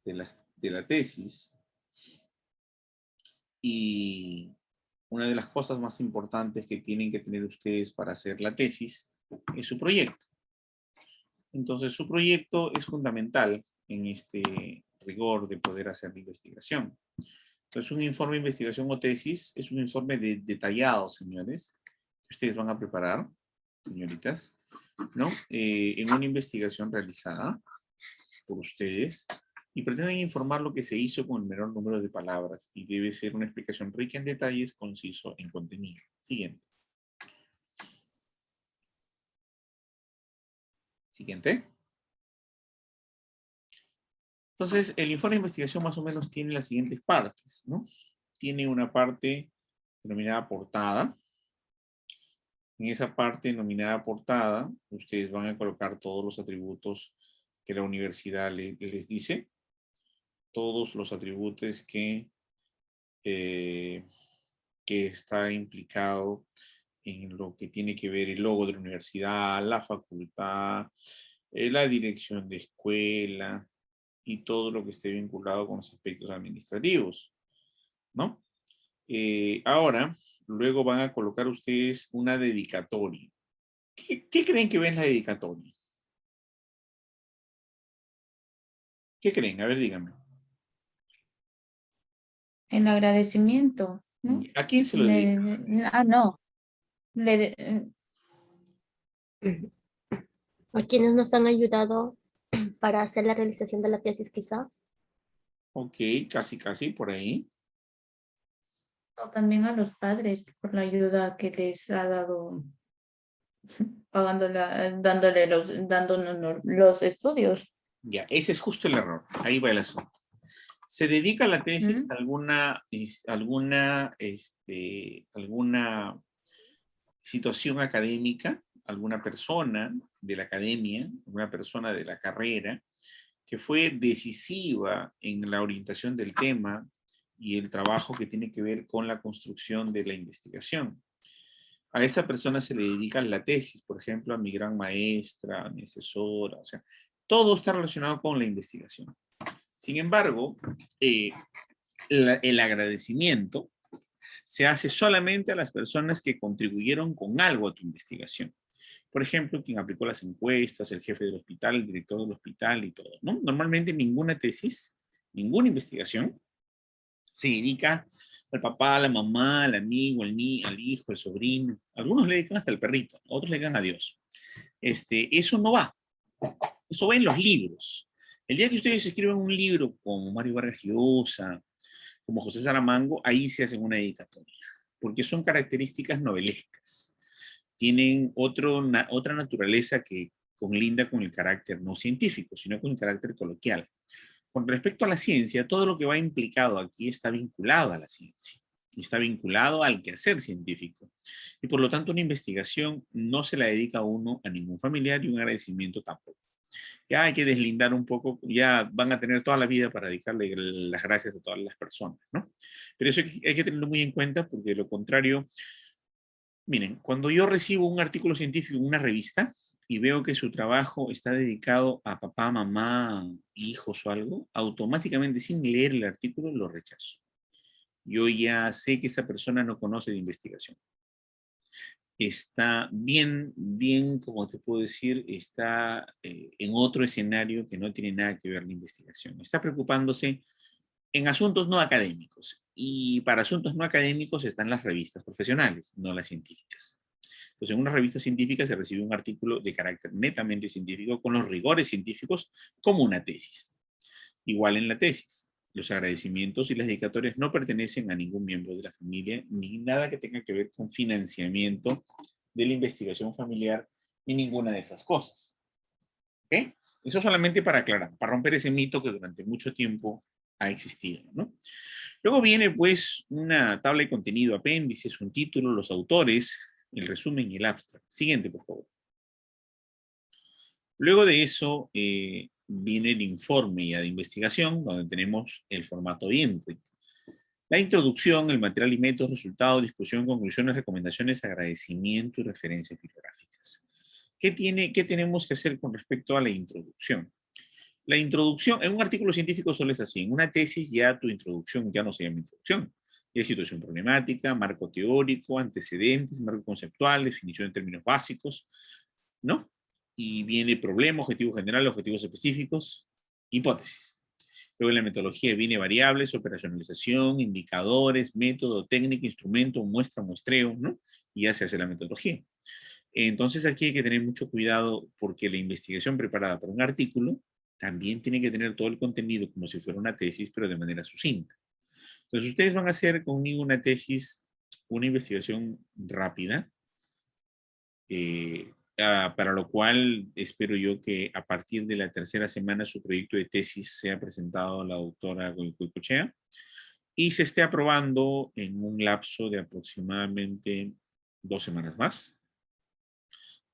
de la tesis. Y una de las cosas más importantes que tienen que tener ustedes para hacer la tesis es su proyecto. Entonces, su proyecto es fundamental en este rigor de poder hacer la investigación. Entonces, un informe de investigación o tesis es un informe detallado, señores, que ustedes van a preparar, señoritas, ¿no? En una investigación realizada por ustedes y pretenden informar lo que se hizo con el menor número de palabras y debe ser una explicación rica en detalles, conciso en contenido. Siguiente. Siguiente. Entonces, el informe de investigación más o menos tiene las siguientes partes, ¿no? Tiene una parte denominada portada. En esa parte denominada portada, ustedes van a colocar todos los atributos que la universidad les dice, todos los atributos que está implicado en lo que tiene que ver el logo de la universidad, la facultad, la dirección de escuela y todo lo que esté vinculado con los aspectos administrativos, ¿no? Ahora, luego van a colocar ustedes una dedicatoria. ¿Qué creen que ven la dedicatoria? ¿Qué creen? A ver, díganme. El agradecimiento, ¿no? ¿A quién se lo dedica? No. ¿A quienes nos han ayudado para hacer la realización de la tesis, quizá? Ok, casi, por ahí. O también a los padres por la ayuda que les ha dado, dándonos los estudios. Ya, ese es justo el error. Ahí va el asunto. Se dedica a la tesis ¿Mm? alguna situación académica, alguna persona de la academia, alguna persona de la carrera, que fue decisiva en la orientación del tema y el trabajo que tiene que ver con la construcción de la investigación. A esa persona se le dedica la tesis, por ejemplo, a mi gran maestra, a mi asesora, o sea, todo está relacionado con la investigación. Sin embargo, el agradecimiento se hace solamente a las personas que contribuyeron con algo a tu investigación. Por ejemplo, quien aplicó las encuestas, el jefe del hospital, el director del hospital y todo, ¿no? Normalmente ninguna tesis, ninguna investigación se dedica al papá, a la mamá, al amigo, al hijo, al sobrino. Algunos le dedican hasta al perrito, otros le dedican a Dios. Eso no va. Eso va en los libros. El día que ustedes escriban un libro como Mario Vargas Llosa, como José Saramago, ahí se hacen una dedicatoria, porque son características novelescas. Tienen otra naturaleza que conlinda con el carácter no científico, sino con el carácter coloquial. Con respecto a la ciencia, todo lo que va implicado aquí está vinculado a la ciencia, y está vinculado al quehacer científico. Y por lo tanto, una investigación no se la dedica uno a ningún familiar y un agradecimiento tampoco. Ya hay que deslindar un poco, ya van a tener toda la vida para dedicarle las gracias a todas las personas, ¿no? Pero eso hay que tenerlo muy en cuenta porque de lo contrario, miren, cuando yo recibo un artículo científico en una revista y veo que su trabajo está dedicado a papá, mamá, hijos o algo, automáticamente sin leer el artículo lo rechazo. Yo ya sé que esa persona no conoce de investigación. Está bien, como te puedo decir, está en otro escenario que no tiene nada que ver la investigación. Está preocupándose en asuntos no académicos. Y para asuntos no académicos están las revistas profesionales, no las científicas. Entonces, en una revista científica se recibe un artículo de carácter netamente científico con los rigores científicos como una tesis. Igual en la tesis. Los agradecimientos y las dedicatorias no pertenecen a ningún miembro de la familia, ni nada que tenga que ver con financiamiento de la investigación familiar, ni ninguna de esas cosas. ¿Ok? Eso solamente para aclarar, para romper ese mito que durante mucho tiempo ha existido, ¿no? Luego viene, pues, una tabla de contenido, apéndices, un título, los autores, el resumen y el abstract. Siguiente, por favor. Luego de eso, viene el informe ya de investigación, donde tenemos el formato IEMPRINT. La introducción, el material y métodos, resultados, discusión, conclusiones, recomendaciones, agradecimiento y referencias bibliográficas. ¿Qué tenemos que hacer con respecto a la introducción? La introducción, en un artículo científico solo es así. En una tesis ya tu introducción ya no se llama introducción. Ya es situación problemática, marco teórico, antecedentes, marco conceptual, definición de términos básicos, ¿no? Y viene problema, objetivo general, objetivos específicos, hipótesis. Luego en la metodología viene variables, operacionalización, indicadores, método, técnica, instrumento, muestra, muestreo, ¿no? Y ya se hace la metodología. Entonces aquí hay que tener mucho cuidado porque la investigación preparada para un artículo también tiene que tener todo el contenido como si fuera una tesis, pero de manera sucinta. Entonces ustedes van a hacer conmigo una tesis, una investigación rápida, para lo cual espero yo que a partir de la tercera semana su proyecto de tesis sea presentado a la doctora Goicoechea y se esté aprobando en un lapso de aproximadamente 2 semanas más.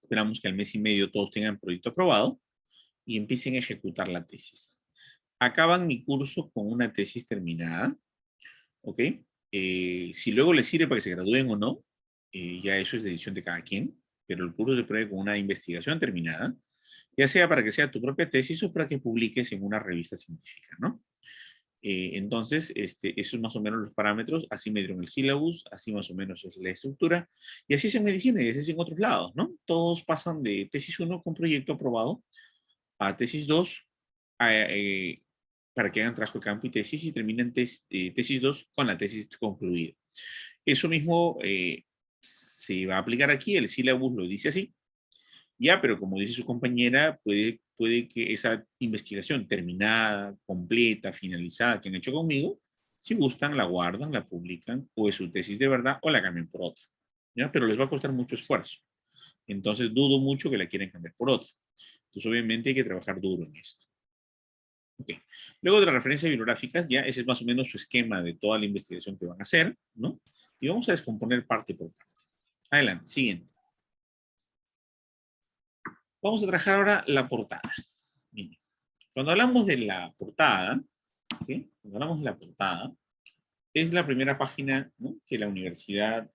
Esperamos que al mes y medio todos tengan el proyecto aprobado y empiecen a ejecutar la tesis. Acaban mi curso con una tesis terminada, ¿ok? Si luego les sirve para que se gradúen o no, ya eso es decisión de cada quien, pero el curso se pruebe con una investigación terminada, ya sea para que sea tu propia tesis o para que publiques en una revista científica, ¿no? Entonces, esos son más o menos los parámetros, así me dieron el syllabus, así más o menos es la estructura, y así es en medicina y así es en otros lados, ¿no? Todos pasan de tesis 1 con proyecto aprobado a tesis 2, para que hagan trabajo de campo y tesis, y terminen tesis 2 con la tesis concluida. Eso mismo se va a aplicar aquí, el syllabus lo dice así, ya, pero como dice su compañera, puede que esa investigación terminada, completa, finalizada, que han hecho conmigo, si gustan, la guardan, la publican, o es su tesis de verdad, o la cambian por otra. ¿Ya? Pero les va a costar mucho esfuerzo. Entonces, dudo mucho que la quieran cambiar por otra. Entonces, obviamente, hay que trabajar duro en esto. Okay. Luego de las referencias bibliográficas, ya ese es más o menos su esquema de toda la investigación que van a hacer, ¿no? Y vamos a descomponer parte por parte. Adelante, siguiente. Vamos a trabajar ahora la portada. Miren, cuando hablamos de la portada, ¿sí? Cuando hablamos de la portada, es la primera página, ¿no?, que la universidad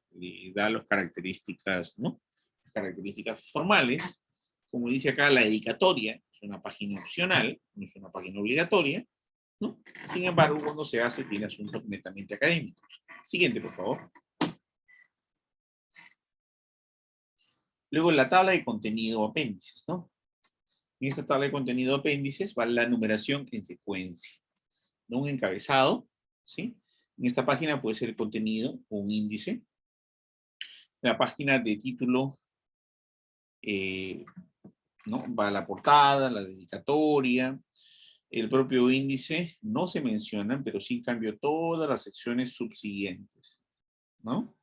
da las características, ¿no? Las características formales. Como dice acá, la dedicatoria es una página opcional, no es una página obligatoria, ¿no? Sin embargo, cuando se hace, tiene asuntos netamente académicos. Siguiente, por favor. Luego la tabla de contenido o apéndices, ¿no? En esta tabla de contenido o apéndices va la numeración en secuencia, ¿no? Un encabezado, ¿sí? En esta página puede ser el contenido o un índice. La página de título, ¿no?, va la portada, la dedicatoria, el propio índice, no se mencionan, pero sí en cambio todas las secciones subsiguientes, ¿no?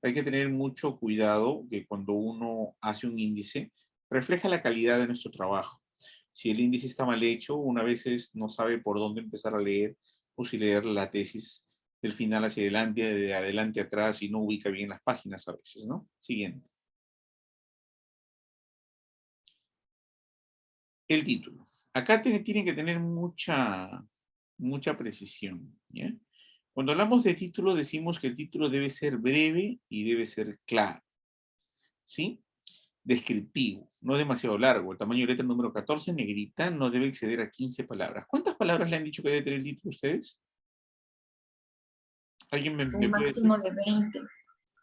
Hay que tener mucho cuidado que cuando uno hace un índice, refleja la calidad de nuestro trabajo. Si el índice está mal hecho, una veces no sabe por dónde empezar a leer, o si leer la tesis del final hacia adelante, de adelante a atrás, y no ubica bien las páginas a veces, ¿no? Siguiente. El título. Acá tienen que tener mucha precisión, ¿ya? Cuando hablamos de título, decimos que el título debe ser breve y debe ser claro, ¿sí? Descriptivo, no demasiado largo. El tamaño de letra número 14, negrita, no debe exceder a 15 palabras. ¿Cuántas palabras le han dicho que debe tener el título ustedes? ¿Alguien me Un puede decir? máximo de 20.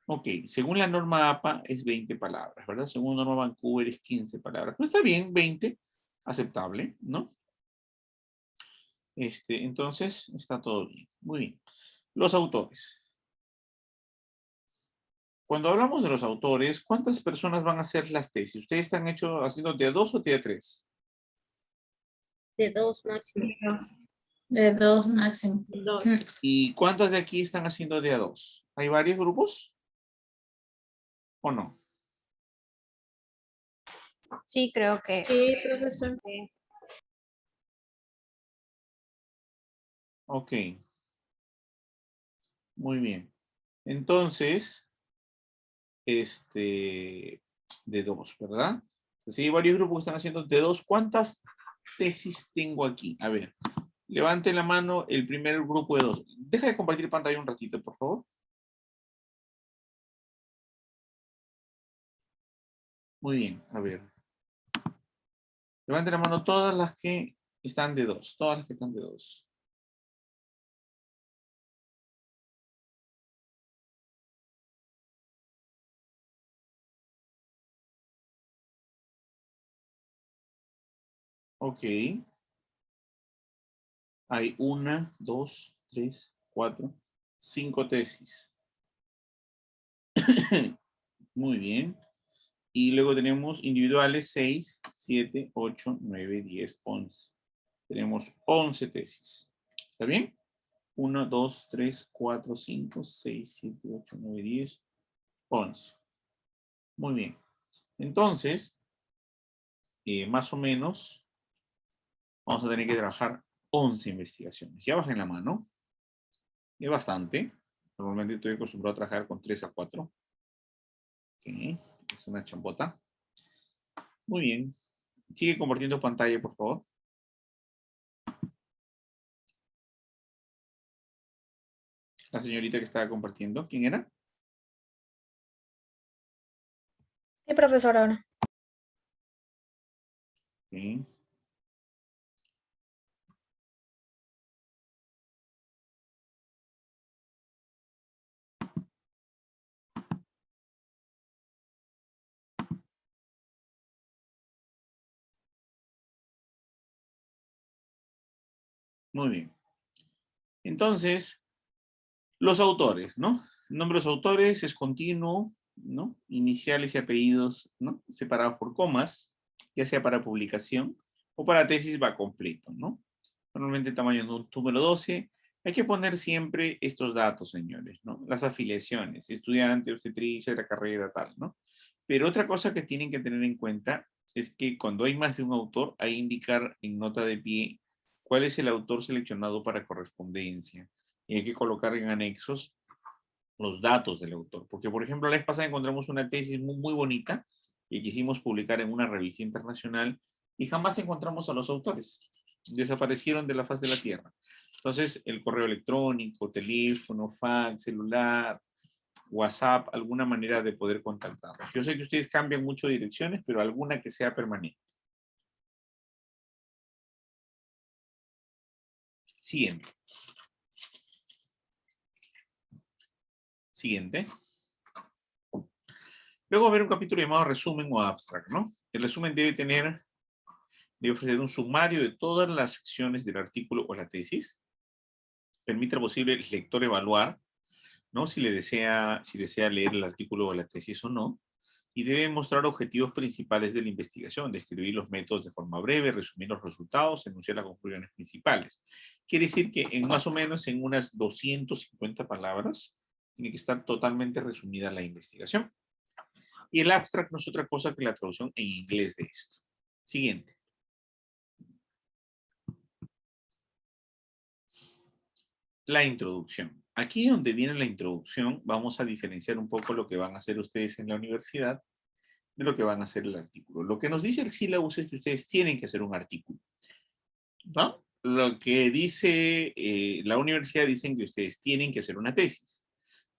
Ok, según la norma APA es 20 palabras, ¿verdad? Según la norma Vancouver es 15 palabras. Pues está bien, 20, aceptable, ¿no? Entonces, está todo bien. Muy bien. Los autores. Cuando hablamos de los autores, ¿cuántas personas van a hacer las tesis? ¿Ustedes están haciendo de a 2 o de a 3? De 2 máximo. De 2 máximo. 2. ¿Y cuántas de aquí están haciendo de a 2? ¿Hay varios grupos? ¿O no? Sí, creo que. Sí, profesor. Ok. Muy bien. Entonces, de 2, ¿verdad? Entonces hay varios grupos que están haciendo de 2. ¿Cuántas tesis tengo aquí? A ver, levante la mano el primer grupo de 2. Deja de compartir pantalla un ratito, por favor. Muy bien, a ver. Levante la mano todas las que están de 2. Todas las que están de 2. Ok. Hay 1, 2, 3, 4, 5 tesis. Muy bien. Y luego tenemos individuales 6, 7, 8, 9, 10, 11. Tenemos 11 tesis. ¿Está bien? 1, 2, 3, 4, 5, 6, 7, 8, 9, 10, 11. Muy bien. Entonces, más o menos, vamos a tener que trabajar 11 investigaciones. Ya bajen la mano. Es bastante. Normalmente estoy acostumbrado a trabajar con 3 a 4. Ok, es una champota. Muy bien. Sigue compartiendo pantalla, por favor. La señorita que estaba compartiendo, ¿quién era? Sí, profesor, ahora. Ok. Muy bien. Entonces, los autores, ¿no? El nombre de los autores es continuo, ¿no? Iniciales y apellidos, ¿no? Separados por comas, ya sea para publicación o para tesis va completo, ¿no? Normalmente tamaño número 12. Hay que poner siempre estos datos, señores, ¿no? Las afiliaciones, estudiante, obstetricia, la carrera, tal, ¿no? Pero otra cosa que tienen que tener en cuenta es que cuando hay más de un autor, hay que indicar en nota de pie cuál es el autor seleccionado para correspondencia. Y hay que colocar en anexos los datos del autor. Porque, por ejemplo, la vez pasada encontramos una tesis muy, muy bonita y quisimos publicar en una revista internacional y jamás encontramos a los autores. Desaparecieron de la faz de la tierra. Entonces, el correo electrónico, teléfono, fax, celular, WhatsApp, alguna manera de poder contactarlos. Yo sé que ustedes cambian mucho de direcciones, pero alguna que sea permanente. Siguiente. Siguiente. Luego va a haber un capítulo llamado resumen o abstract, ¿no? El resumen debe ofrecer un sumario de todas las secciones del artículo o la tesis. Permite al posible lector evaluar, ¿no? Si desea leer el artículo o la tesis o no. Y debe mostrar objetivos principales de la investigación, describir los métodos de forma breve, resumir los resultados, enunciar las conclusiones principales. Quiere decir que en más o menos en unas 250 palabras tiene que estar totalmente resumida la investigación. Y el abstract no es otra cosa que la traducción en inglés de esto. Siguiente. La introducción. Aquí donde viene la introducción, vamos a diferenciar un poco lo que van a hacer ustedes en la universidad de lo que van a hacer el artículo. Lo que nos dice el sílabus es que ustedes tienen que hacer un artículo, ¿no? Lo que dice la universidad dicen que ustedes tienen que hacer una tesis.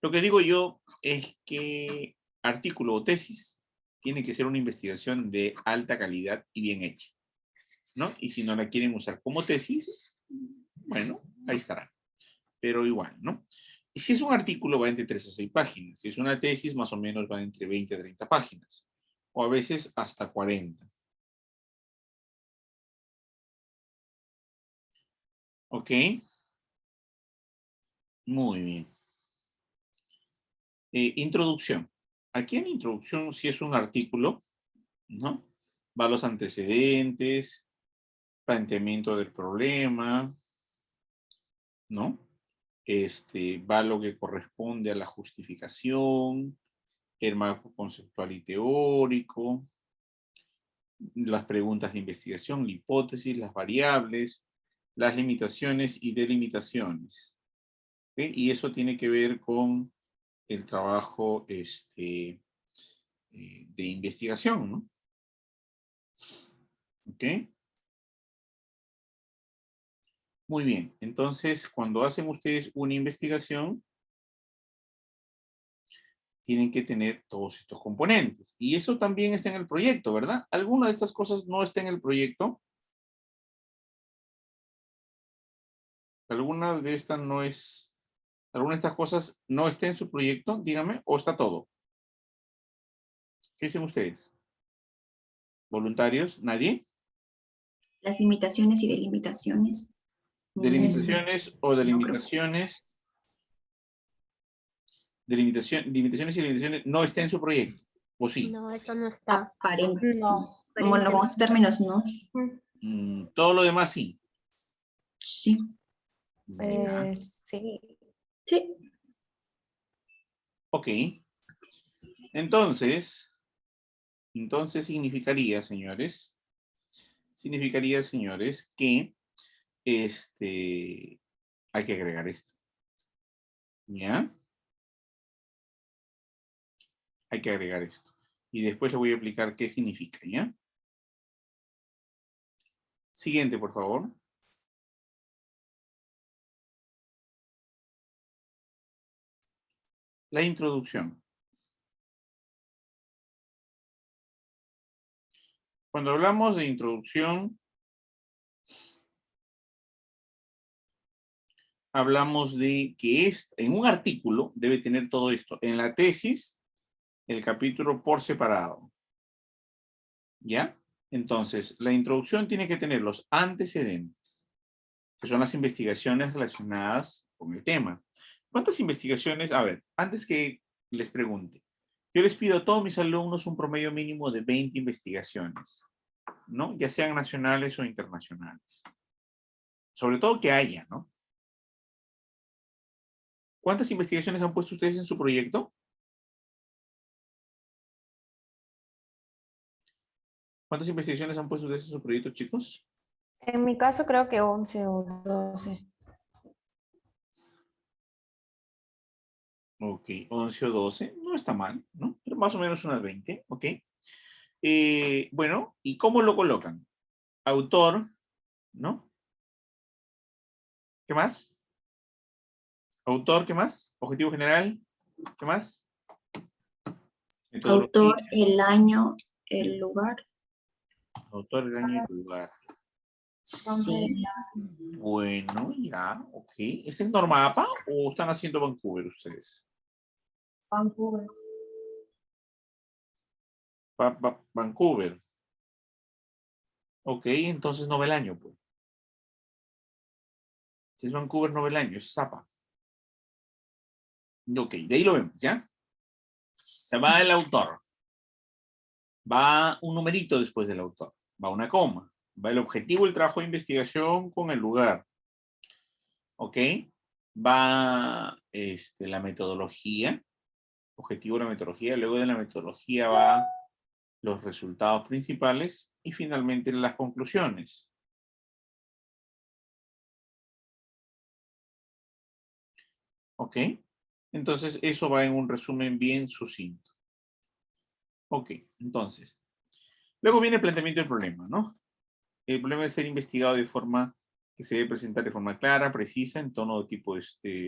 Lo que digo yo es que artículo o tesis tiene que ser una investigación de alta calidad y bien hecha, ¿no? Y si no la quieren usar como tesis, bueno, ahí estará. Pero igual, ¿no? Y si es un artículo, va entre 3 a 6 páginas. Si es una tesis, más o menos va entre 20 a 30 páginas. O a veces hasta 40. ¿Ok? Muy bien. Introducción. Aquí en introducción, si es un artículo, ¿no? Va a los antecedentes, planteamiento del problema, ¿no? Va a lo que corresponde a la justificación, el marco conceptual y teórico, las preguntas de investigación, la hipótesis, las variables, las limitaciones y delimitaciones. ¿Okay? Y eso tiene que ver con el trabajo de investigación, ¿no? ¿Ok? Muy bien. Entonces, cuando hacen ustedes una investigación, tienen que tener todos estos componentes. Y eso también está en el proyecto, ¿verdad? ¿Alguna de estas cosas no está en el proyecto? ¿Alguna de estas no es, alguna de estas cosas no está en su proyecto? Dígame, ¿o está todo? ¿Qué dicen ustedes? ¿Voluntarios? ¿Nadie? Las limitaciones y delimitaciones. ¿Delimitaciones o No creo. delimitaciones? Limitaciones y limitaciones no está en su proyecto, ¿o sí? No, eso no está. Aparente. No. Bueno, con estos términos, no. Todo lo demás sí. Sí. Ya. Sí. Sí. Ok. Entonces significaría, señores, que hay que agregar esto. ¿Ya? Hay que agregar esto. Y después le voy a explicar qué significa, ¿ya? Siguiente, por favor. La introducción. Cuando hablamos de introducción, hablamos de que en un artículo debe tener todo esto. En la tesis, el capítulo por separado. ¿Ya? Entonces, la introducción tiene que tener los antecedentes, que son las investigaciones relacionadas con el tema. ¿Cuántas investigaciones? A ver, antes que les pregunte, yo les pido a todos mis alumnos un promedio mínimo de 20 investigaciones, ¿no? Ya sean nacionales o internacionales. Sobre todo que haya, ¿no? ¿Cuántas investigaciones han puesto ustedes en su proyecto? ¿Cuántas investigaciones han puesto ustedes en su proyecto, chicos? En mi caso creo que 11 o 12. Ok, 11 o 12, no está mal, ¿no? Pero más o menos unas 20, ¿ok? Bueno, ¿y cómo lo colocan? Autor, ¿no? ¿Qué más? Autor, ¿qué más? Objetivo general, ¿qué más? Metodología. Autor, el año, el lugar. Autor, el año y el lugar. Sí. Bueno, ya, ok. ¿Es en Normapa o están haciendo Vancouver ustedes? Vancouver. Vancouver. Ok, entonces no ve el año, pues. Si es Vancouver, no ve el año, es Zapa. Ok, de ahí lo vemos, ¿ya? Va el autor. Va un numerito después del autor. Va una coma. Va el objetivo, el trabajo de investigación con el lugar. ¿Ok? Va la metodología. Objetivo de la metodología. Luego de la metodología va los resultados principales. Y finalmente las conclusiones. ¿Ok? Entonces eso va en un resumen bien sucinto. Ok, entonces. Luego viene el planteamiento del problema, ¿no? El problema debe ser investigado de forma que se debe presentar de forma clara, precisa, en tono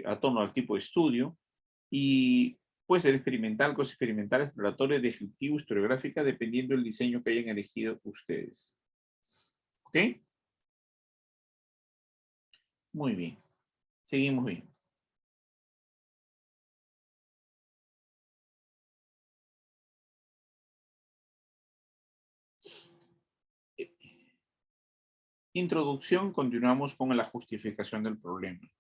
a tono al tipo de estudio, y puede ser experimental, coexperimental, exploratoria, descriptivo, historiográfica, dependiendo del diseño que hayan elegido ustedes. ¿Ok? Muy bien. Seguimos bien. Introducción, continuamos con la justificación del problema.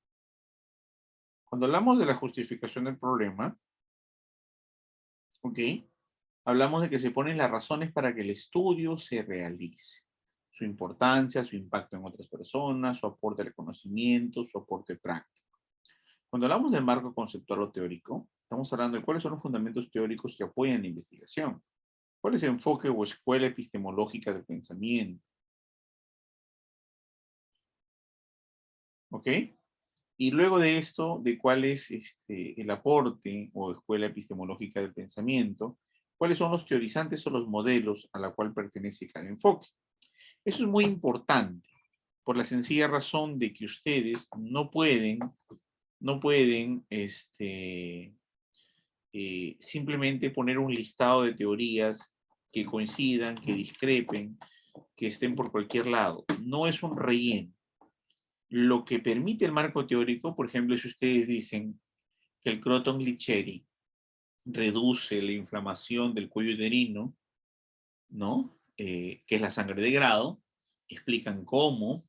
Cuando hablamos de la justificación del problema, ¿ok? Hablamos de que se ponen las razones para que el estudio se realice. Su importancia, su impacto en otras personas, su aporte al conocimiento, su aporte práctico. Cuando hablamos del marco conceptual o teórico, estamos hablando de cuáles son los fundamentos teóricos que apoyan la investigación. ¿Cuál es el enfoque o escuela epistemológica del pensamiento? ¿Ok? Y luego de esto, de cuál es el aporte o escuela epistemológica del pensamiento, cuáles son los teorizantes o los modelos a la cual pertenece cada enfoque. Eso es muy importante, por la sencilla razón de que ustedes no pueden simplemente poner un listado de teorías que coincidan, que discrepen, que estén por cualquier lado. No es un relleno. Lo que permite el marco teórico, por ejemplo, si ustedes dicen que el Croton Licheri reduce la inflamación del cuello uterino, ¿no? Que es la sangre de grado, explican cómo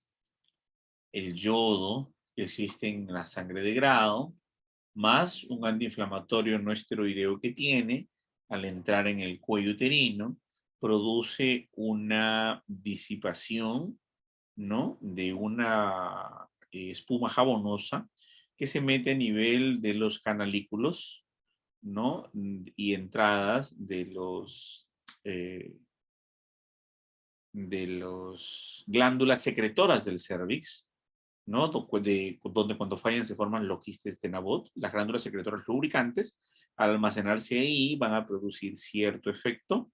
el yodo que existe en la sangre de grado, más un antiinflamatorio no esteroideo que tiene, al entrar en el cuello uterino, produce una disipación, ¿no? De una espuma jabonosa que se mete a nivel de los canalículos, ¿no? Y entradas de los glándulas secretoras del cervix, ¿no? Donde cuando fallan se forman los quistes de Nabot, las glándulas secretoras lubricantes, al almacenarse ahí van a producir cierto efecto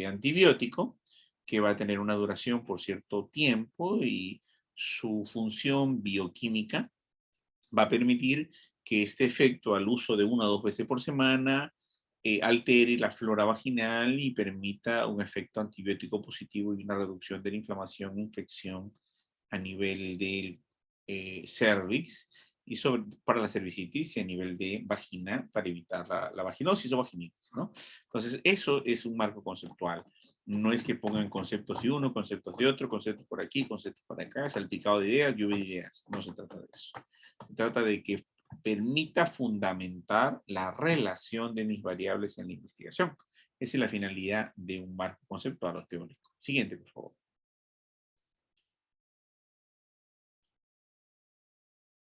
antibiótico que va a tener una duración por cierto tiempo y su función bioquímica va a permitir que este efecto al uso de 1 o 2 veces por semana altere la flora vaginal y permita un efecto antibiótico positivo y una reducción de la inflamación e infección a nivel del cervix y para la cervicitis y a nivel de vagina para evitar la vaginosis o vaginitis, ¿no? Entonces, eso es un marco conceptual. No es que pongan conceptos de uno, conceptos de otro, conceptos por aquí, conceptos por acá, salpicado de ideas, lluvia de ideas. No se trata de eso. Se trata de que permita fundamentar la relación de mis variables en la investigación. Esa es la finalidad de un marco conceptual o teórico. Siguiente, por favor.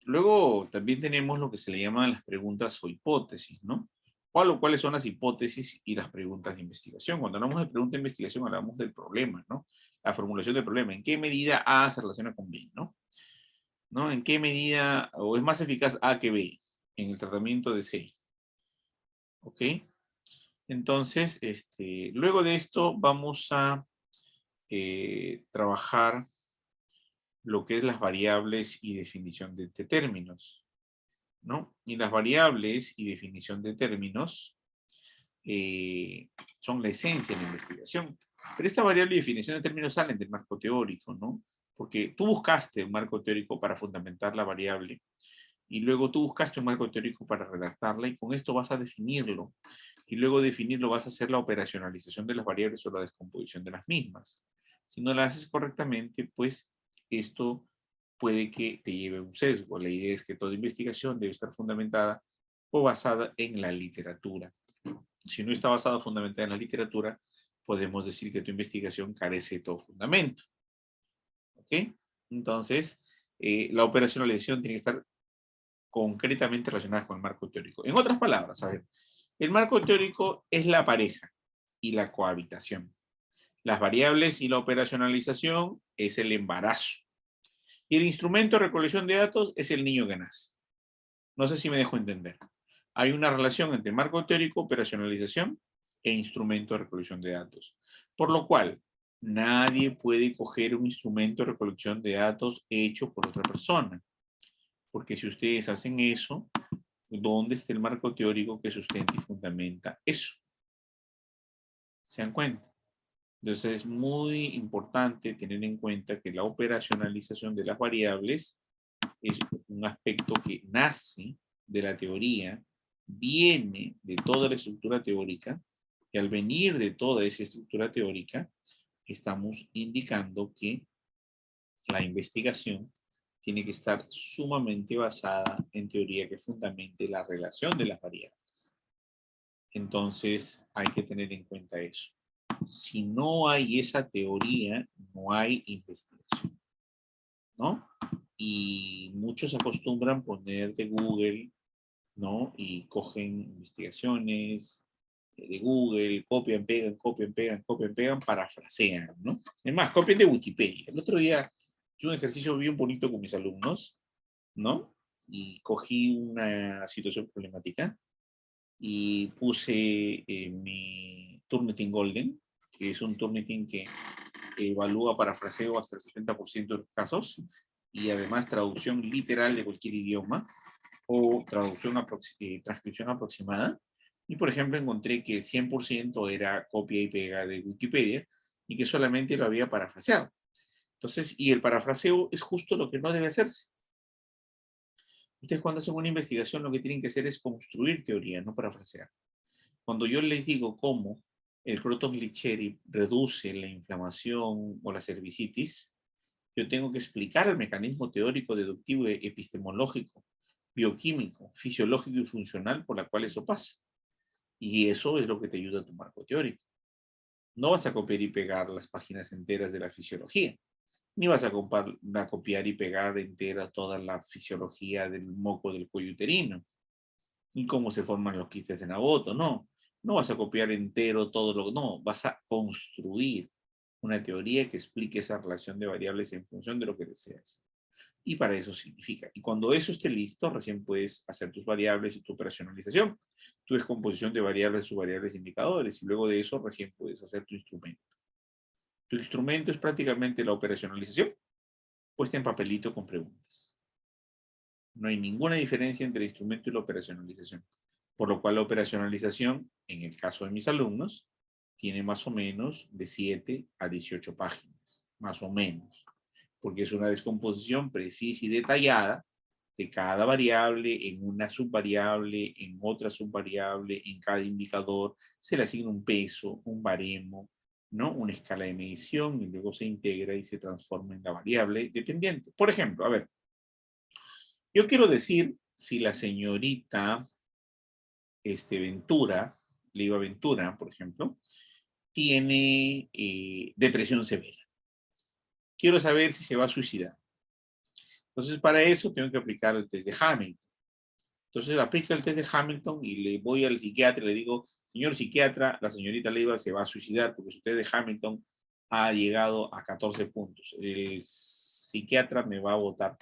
Luego también tenemos lo que se le llaman las preguntas o hipótesis, ¿no? ¿Cuáles son las hipótesis y las preguntas de investigación? Cuando hablamos de pregunta de investigación hablamos del problema, ¿no? La formulación del problema. ¿En qué medida A se relaciona con B, ¿no? ¿En qué medida, o es más eficaz A que B en el tratamiento de C? ¿Ok? Entonces, luego de esto vamos a trabajar lo que es las variables y definición de términos, ¿no? Y las variables y definición de términos son la esencia de la investigación. Pero esta variable y definición de términos salen del marco teórico, ¿no? Porque tú buscaste un marco teórico para fundamentar la variable y luego tú buscaste un marco teórico para redactarla y con esto vas a definirlo. Y luego de definirlo vas a hacer la operacionalización de las variables o la descomposición de las mismas. Si no la haces correctamente, pues esto puede que te lleve un sesgo. La idea es que toda investigación debe estar fundamentada o basada en la literatura. Si no está basada o fundamentada en la literatura, podemos decir que tu investigación carece de todo fundamento. ¿Ok? Entonces, la operacionalización tiene que estar concretamente relacionada con el marco teórico. En otras palabras, a ver, el marco teórico es la pareja y la cohabitación. Las variables y la operacionalización es el embarazo. Y el instrumento de recolección de datos es el niño que nace. No sé si me dejo entender. Hay una relación entre marco teórico, operacionalización e instrumento de recolección de datos. Por lo cual, nadie puede coger un instrumento de recolección de datos hecho por otra persona. Porque si ustedes hacen eso, ¿dónde está el marco teórico que sustenta y fundamenta eso? ¿Se dan cuenta? Entonces es muy importante tener en cuenta que la operacionalización de las variables es un aspecto que nace de la teoría, viene de toda la estructura teórica, y al venir de toda esa estructura teórica, estamos indicando que la investigación tiene que estar sumamente basada en teoría que fundamente la relación de las variables. Entonces hay que tener en cuenta eso. Si no hay esa teoría, no hay investigación, ¿no? Y muchos acostumbran poner de Google, ¿no? Y cogen investigaciones de Google, copian, pegan, copian, pegan, copian, pegan, parafrasean, ¿no? Es más, copian de Wikipedia. El otro día yo un ejercicio bien bonito con mis alumnos, ¿no? Y cogí una situación problemática y puse mi Turnitin Golden, que es un Turnitin que evalúa parafraseo hasta el 70% de los casos y además traducción literal de cualquier idioma o transcripción aproximada. Y por ejemplo encontré que el 100% era copia y pega de Wikipedia y que solamente lo había parafraseado. Entonces, y el parafraseo es justo lo que no debe hacerse. Ustedes cuando hacen una investigación lo que tienen que hacer es construir teoría, no parafrasear. Cuando yo les digo cómo el Croton Licheri reduce la inflamación o la cervicitis, yo tengo que explicar el mecanismo teórico, deductivo, epistemológico, bioquímico, fisiológico y funcional por la cual eso pasa. Y eso es lo que te ayuda a tu marco teórico. No vas a copiar y pegar las páginas enteras de la fisiología, ni vas a copiar y pegar entera toda la fisiología del moco del cuello uterino, ni cómo se forman los quistes de Naboto, no. No vas a copiar entero todo lo que... No, vas a construir una teoría que explique esa relación de variables en función de lo que deseas. Y para eso significa. Y cuando eso esté listo, recién puedes hacer tus variables y tu operacionalización. Tu descomposición de variables, subvariables, indicadores. Y luego de eso recién puedes hacer tu instrumento. Tu instrumento es prácticamente la operacionalización puesta en papelito con preguntas. No hay ninguna diferencia entre el instrumento y la operacionalización. Por lo cual la operacionalización, en el caso de mis alumnos, tiene más o menos de 7 a 18 páginas. Más o menos. Porque es una descomposición precisa y detallada de cada variable en una subvariable, en otra subvariable, en cada indicador. Se le asigna un peso, un baremo, ¿no? Una escala de medición y luego se integra y se transforma en la variable dependiente. Por ejemplo, a ver, yo quiero decir si la señorita Ventura, Leiva Ventura, por ejemplo, tiene depresión severa. Quiero saber si se va a suicidar. Entonces, para eso tengo que aplicar el test de Hamilton. Entonces, aplico el test de Hamilton y le voy al psiquiatra y le digo, señor psiquiatra, la señorita Leiva se va a suicidar porque su test de Hamilton ha llegado a 14 puntos. El psiquiatra me va a botar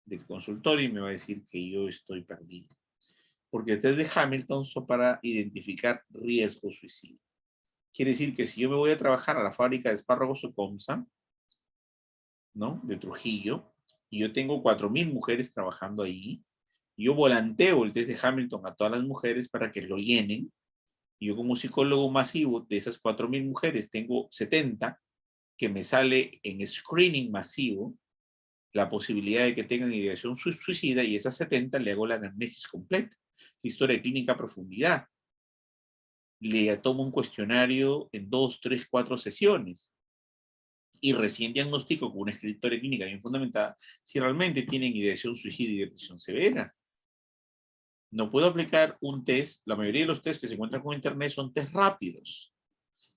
del consultorio y me va a decir que yo estoy perdido. Porque el test de Hamilton son para identificar riesgo suicida. Quiere decir que si yo me voy a trabajar a la fábrica de espárragos Ocomsa, ¿no? De Trujillo, y yo tengo 4.000 mujeres trabajando ahí, yo volanteo el test de Hamilton a todas las mujeres para que lo llenen, y yo como psicólogo masivo de esas 4.000 mujeres tengo 70 que me sale en screening masivo la posibilidad de que tengan ideación suicida, y esas 70 le hago la anamnesis completa, historia clínica a profundidad. Le tomo un cuestionario en 2, 3, 4 sesiones y recién diagnostico con una historia clínica bien fundamentada si realmente tienen ideación suicida y depresión severa. No puedo aplicar un test, la mayoría de los tests que se encuentran con internet son test rápidos.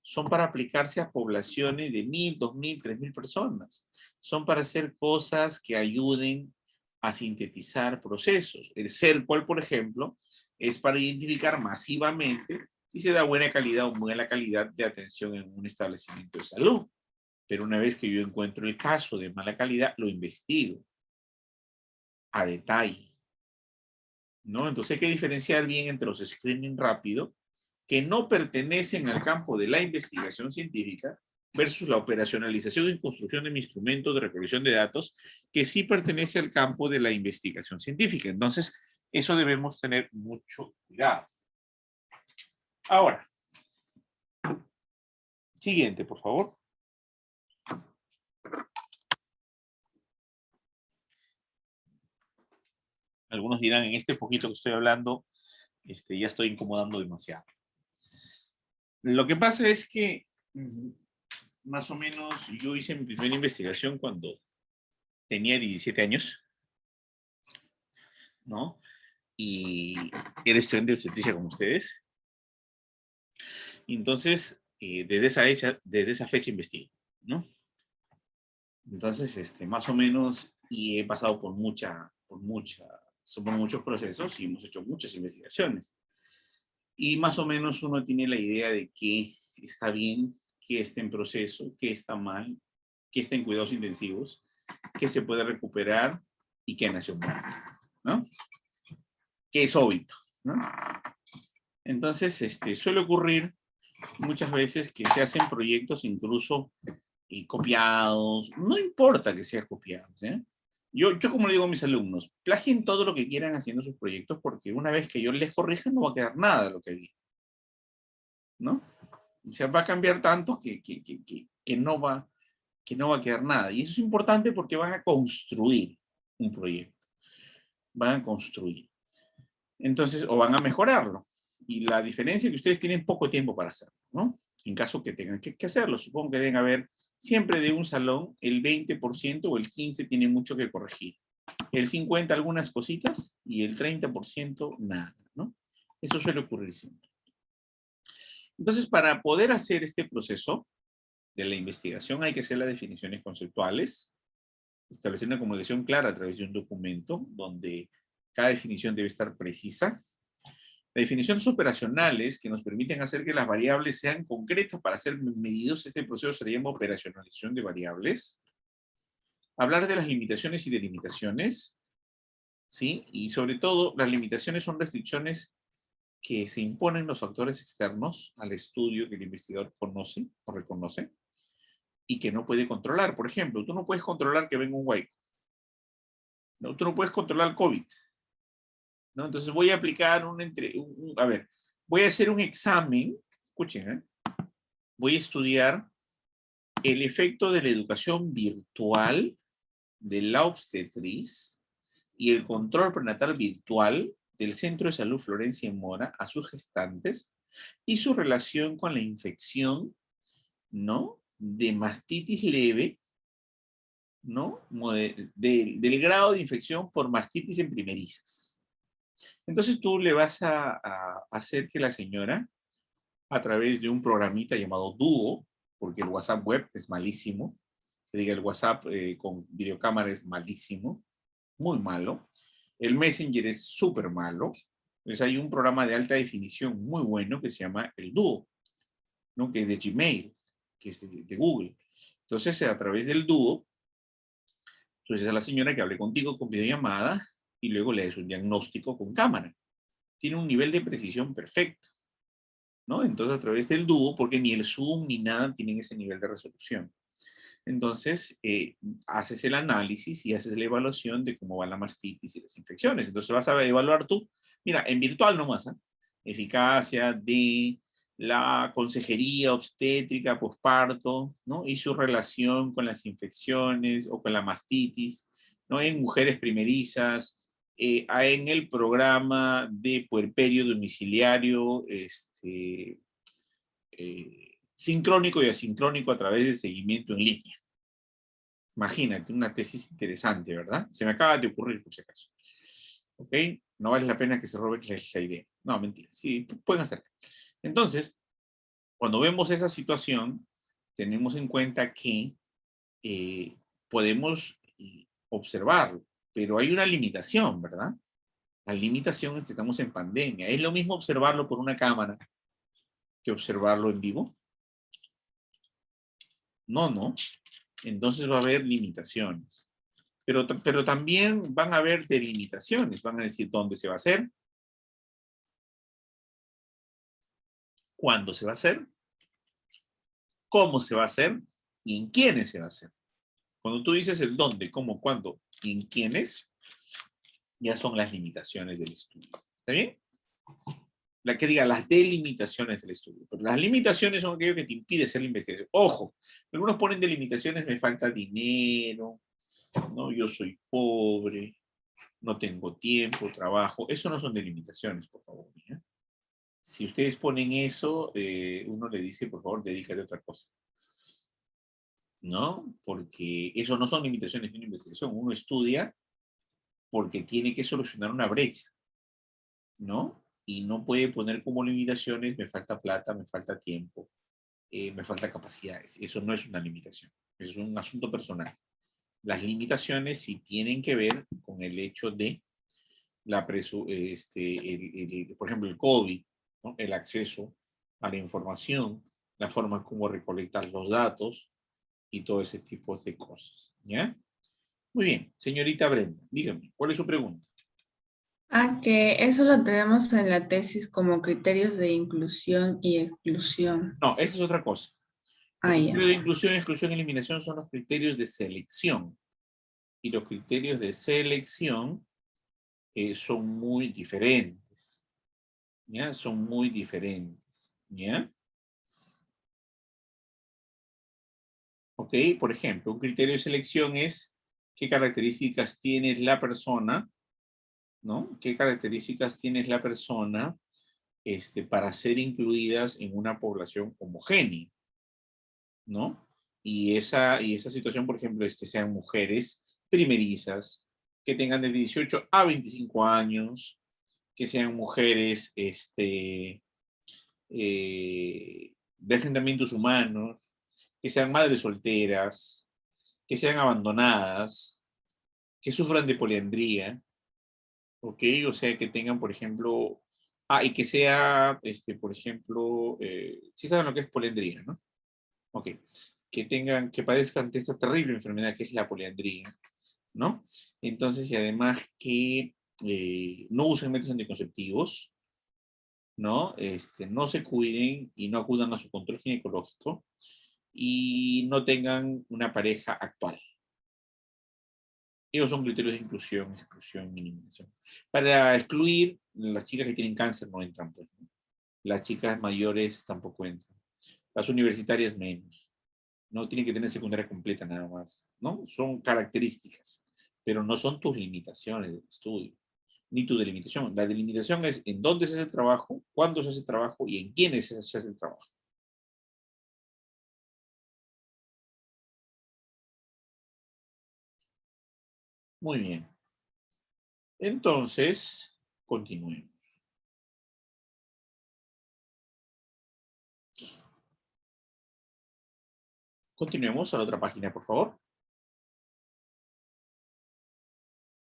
Son para aplicarse a poblaciones de 1.000, 2.000, 3.000 personas. Son para hacer cosas que ayuden a sintetizar procesos. El CERCOL, por ejemplo, es para identificar masivamente si se da buena calidad o mala calidad de atención en un establecimiento de salud. Pero una vez que yo encuentro el caso de mala calidad, lo investigo a detalle, ¿no? Entonces hay que diferenciar bien entre los screening rápido, que no pertenecen al campo de la investigación científica, versus la operacionalización y construcción de mi instrumento de recolección de datos, que sí pertenece al campo de la investigación científica. Entonces, eso debemos tener mucho cuidado. Ahora, siguiente, por favor. Algunos dirán, en este poquito que estoy hablando, ya estoy incomodando demasiado. Lo que pasa es que, más o menos, yo hice mi primera investigación cuando tenía 17 años, ¿no? Y era estudiante de obstetricia como ustedes. Entonces, desde esa fecha investigué, ¿no? Entonces, más o menos, y he pasado por muchos procesos y hemos hecho muchas investigaciones. Y más o menos uno tiene la idea de qué está bien, qué está en proceso, qué está mal, qué está en cuidados intensivos, qué se puede recuperar y qué nació muerto, ¿no? Qué es óbito, ¿no? Entonces, suele ocurrir muchas veces que se hacen proyectos incluso copiados, no importa que sea copiados, ¿eh? Yo como le digo a mis alumnos, plagien todo lo que quieran haciendo sus proyectos, porque una vez que yo les corrija no va a quedar nada de lo que vi, ¿no? O sea, va a cambiar tanto que no va que no va a quedar nada. Y eso es importante porque van a construir un proyecto. Van a construir. Entonces, o van a mejorarlo. Y la diferencia es que ustedes tienen poco tiempo para hacerlo, ¿no? En caso que tengan que hacerlo. Supongo que deben haber siempre de un salón, el 20% o el 15% tiene mucho que corregir. El 50% algunas cositas y el 30% nada, ¿no? Eso suele ocurrir siempre. Entonces, para poder hacer este proceso de la investigación hay que hacer las definiciones conceptuales, establecer una comunicación clara a través de un documento donde cada definición debe estar precisa. Las definiciones operacionales que nos permiten hacer que las variables sean concretas para ser medidos, este proceso se llama operacionalización de variables. Hablar de las limitaciones y delimitaciones, ¿sí? Y sobre todo, las limitaciones son restricciones que se imponen los factores externos al estudio que el investigador conoce o reconoce y que no puede controlar. Por ejemplo, tú no puedes controlar que venga un huaico. ¿No? Tú no puedes controlar el COVID. ¿No? Entonces voy a aplicar voy a hacer un examen, escuchen, voy a estudiar el efecto de la educación virtual de la obstetriz y el control prenatal virtual del Centro de Salud Florencia Mora a sus gestantes y su relación con la infección, ¿no? De mastitis leve, ¿no? Del grado de infección por mastitis en primerizas. Entonces tú le vas a hacer que la señora, a través de un programita llamado Duo, porque el WhatsApp web es malísimo, se diga el WhatsApp con videocámara es malísimo, muy malo, el Messenger es súper malo, entonces hay un programa de alta definición muy bueno que se llama el Duo, ¿no? Que es de Gmail, que es de Google. Entonces a través del Duo, tú dices a la señora que hable contigo con videollamada y luego le des un diagnóstico con cámara. Tiene un nivel de precisión perfecto, ¿no? Entonces a través del Duo, porque ni el Zoom ni nada tienen ese nivel de resolución. Entonces, haces el análisis y haces la evaluación de cómo va la mastitis y las infecciones. Entonces vas a evaluar tú, mira, en virtual nomás, ¿eh? Eficacia de la consejería obstétrica posparto, ¿no? Y su relación con las infecciones o con la mastitis, ¿no? En mujeres primerizas, en el programa de puerperio domiciliario, sincrónico y asincrónico a través de seguimiento en línea. Imagínate, una tesis interesante, ¿verdad? Se me acaba de ocurrir, por si acaso. ¿Ok? No vale la pena que se robe la idea. No, mentira. Sí, pueden hacerlo. Entonces, cuando vemos esa situación, tenemos en cuenta que podemos observarlo, pero hay una limitación, ¿verdad? La limitación es que estamos en pandemia. ¿Es lo mismo observarlo por una cámara que observarlo en vivo? No, no. Entonces va a haber limitaciones. Pero también van a haber delimitaciones. Van a decir dónde se va a hacer, cuándo se va a hacer, cómo se va a hacer y en quiénes se va a hacer. Cuando tú dices el dónde, cómo, cuándo y en quiénes, ya son las limitaciones del estudio. ¿Está bien? La que diga las delimitaciones del estudio. Pero las limitaciones son aquello que te impide hacer la investigación. Ojo, algunos ponen delimitaciones, me falta dinero, ¿no? Yo soy pobre, no tengo tiempo, trabajo. Eso no son delimitaciones, por favor. ¿Ya? Si ustedes ponen eso, uno le dice, por favor, dedícate a otra cosa. ¿No? Porque eso no son limitaciones de una investigación. Uno estudia porque tiene que solucionar una brecha, ¿no? Y no puede poner como limitaciones, me falta plata, me falta tiempo, me falta capacidades. Eso no es una limitación. Eso es un asunto personal. Las limitaciones sí tienen que ver con el hecho de por ejemplo, el COVID, ¿no? El acceso a la información, la forma como recolectar los datos y todo ese tipo de cosas. ¿Ya? Muy bien, señorita Brenda, dígame, ¿cuál es su pregunta? Que eso lo tenemos en la tesis como criterios de inclusión y exclusión. No, esa es otra cosa. Los Ya. criterios de inclusión, exclusión y eliminación son los criterios de selección. Y los criterios de selección son muy diferentes. ¿Ya? Son muy diferentes. ¿Ya? ¿Ok? Por ejemplo, un criterio de selección es qué características tiene la persona, ¿no? ¿Qué características tiene la persona para ser incluidas en una población homogénea, ¿no? Y esa situación, por ejemplo, es que sean mujeres primerizas, que tengan de 18 a 25 años, que sean mujeres de asentamientos humanos, que sean madres solteras, que sean abandonadas, que sufran de poliandría, ¿ok? O sea, que tengan, por ejemplo, y que sea, por ejemplo, sí saben lo que es poliandría, ¿no? Ok, que padezcan de esta terrible enfermedad que es la poliandría, ¿no? Entonces, y además que no usen métodos anticonceptivos, ¿no? No se cuiden y no acudan a su control ginecológico y no tengan una pareja actual. Ellos son criterios de inclusión, exclusión, minimización. Para excluir, las chicas que tienen cáncer no entran, pues, ¿no? Las chicas mayores tampoco entran. Las universitarias menos. No tienen que tener secundaria completa nada más, ¿no? Son características, pero no son tus limitaciones del estudio, ni tu delimitación. La delimitación es en dónde se hace el trabajo, cuándo se hace el trabajo y en quiénes se hace el trabajo. Muy bien. Entonces, continuemos. Continuemos a la otra página, por favor.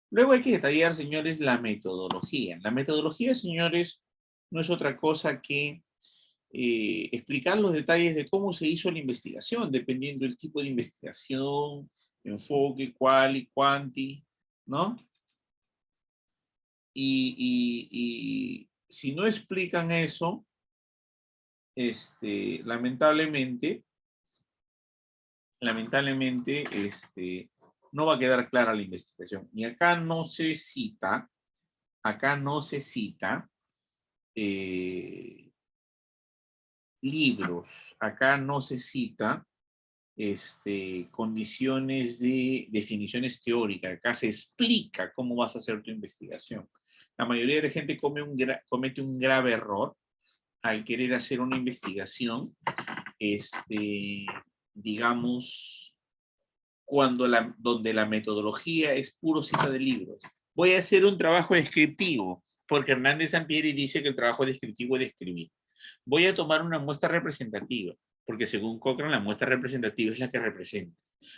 Luego hay que detallar, señores, la metodología. La metodología, señores, no es otra cosa que explicar los detalles de cómo se hizo la investigación, dependiendo del tipo de investigación, enfoque, quali, quanti, ¿no? Y si no explican eso, lamentablemente, no va a quedar clara la investigación. Y acá no se cita, libros, acá no se cita condiciones de definiciones teóricas. Acá se explica cómo vas a hacer tu investigación. La mayoría de la gente comete un grave error al querer hacer una investigación, digamos, donde la metodología es puro cita de libros. Voy a hacer un trabajo descriptivo, porque Hernández Sampieri dice que el trabajo descriptivo es describir. Voy a tomar una muestra representativa, porque según Cochrane la muestra representativa es la que representa.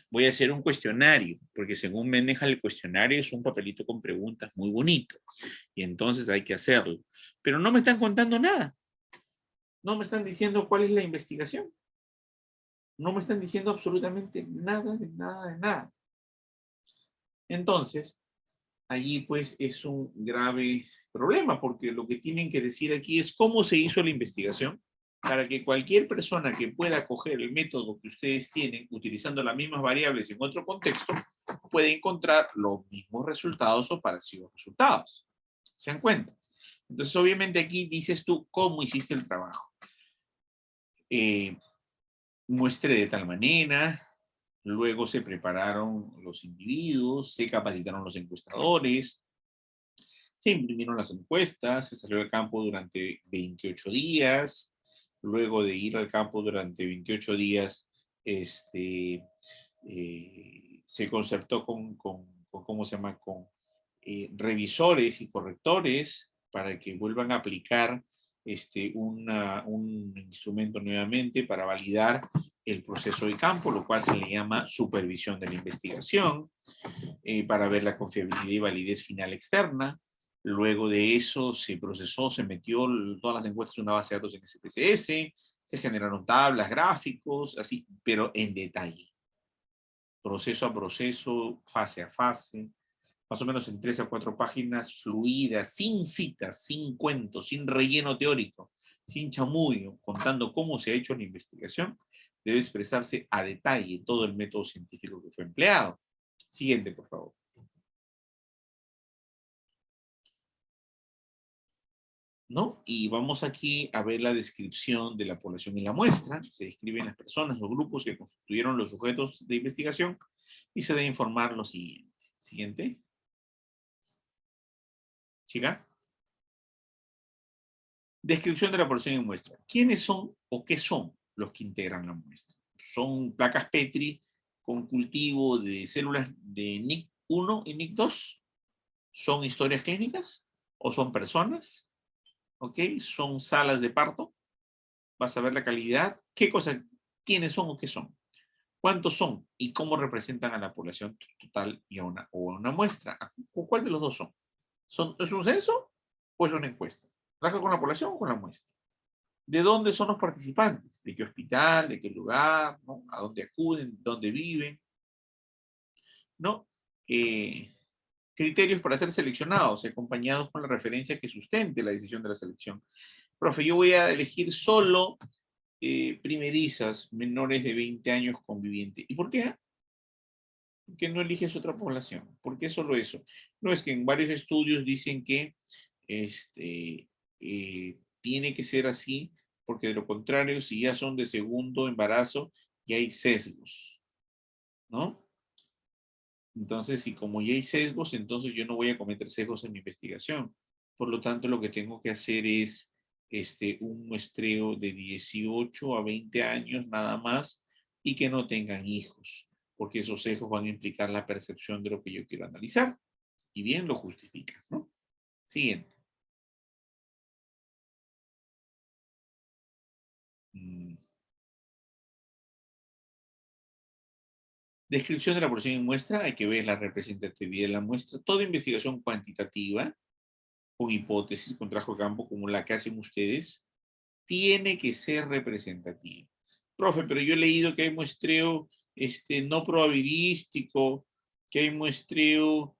Voy a hacer un cuestionario, porque según Mendenhall el cuestionario es un papelito con preguntas muy bonito, y entonces hay que hacerlo. Pero no me están contando nada. No me están diciendo cuál es la investigación. No me están diciendo absolutamente nada, de nada, de nada. Entonces, allí pues es un grave problema, porque lo que tienen que decir aquí es cómo se hizo la investigación, para que cualquier persona que pueda coger el método que ustedes tienen, utilizando las mismas variables en otro contexto, puede encontrar los mismos resultados o parecidos resultados. ¿Se dan cuenta? Entonces, obviamente aquí dices tú cómo hiciste el trabajo. Muestre de tal manera, luego se prepararon los individuos, se capacitaron los encuestadores, se imprimieron las encuestas, se salió al campo durante 28 días, luego de ir al campo durante 28 días, se concertó ¿cómo se llama? Con revisores y correctores para que vuelvan a aplicar un instrumento nuevamente para validar el proceso de campo, lo cual se le llama supervisión de la investigación, para ver la confiabilidad y validez final externa. Luego de eso se procesó, se metió todas las encuestas en una base de datos en SPSS, se generaron tablas, gráficos, así, pero en detalle. Proceso a proceso, fase a fase, más o menos en 3 a 4 páginas fluidas, sin citas, sin cuentos, sin relleno teórico, sin chamullo, contando cómo se ha hecho la investigación, debe expresarse a detalle todo el método científico que fue empleado. Siguiente, por favor. ¿no? Y vamos aquí a ver la descripción de la población en la muestra. Se describen las personas, los grupos que constituyeron los sujetos de investigación y se debe informar lo siguiente. Siguiente. Chica. Descripción de la población en muestra. ¿Quiénes son o qué son los que integran la muestra? Son placas Petri con cultivo de células de NIC1 y NIC2. ¿Son historias clínicas? ¿O son personas? ¿Ok? ¿Son salas de parto? Vas a ver la calidad. ¿Qué cosa? ¿Quiénes son o qué son? ¿Cuántos son? ¿Y cómo representan a la población total y a una muestra? ¿Cuál de los dos son? ¿Es un censo o es una encuesta? ¿Trabaja con la población o con la muestra? ¿De dónde son los participantes? ¿De qué hospital? ¿De qué lugar? ¿No? ¿A dónde acuden? ¿Dónde viven? ¿No? Criterios para ser seleccionados, acompañados con la referencia que sustente la decisión de la selección. Profe, yo voy a elegir solo primerizas menores de 20 años convivientes. ¿Y por qué? ¿Por qué no eliges otra población? ¿Por qué solo eso? No, es que en varios estudios dicen que tiene que ser así, porque de lo contrario, si ya son de segundo embarazo, ya hay sesgos, ¿no? Entonces, si como ya hay sesgos, entonces yo no voy a cometer sesgos en mi investigación. Por lo tanto, lo que tengo que hacer es un muestreo de 18 a 20 años nada más y que no tengan hijos, porque esos sesgos van a implicar la percepción de lo que yo quiero analizar. Y bien lo justifica, ¿no? Siguiente. Descripción de la población en muestra, hay que ver la representatividad de la muestra. Toda investigación cuantitativa, con hipótesis, con trabajo de campo, como la que hacen ustedes, tiene que ser representativa. Profe, pero yo he leído que hay muestreo no probabilístico, que hay muestreo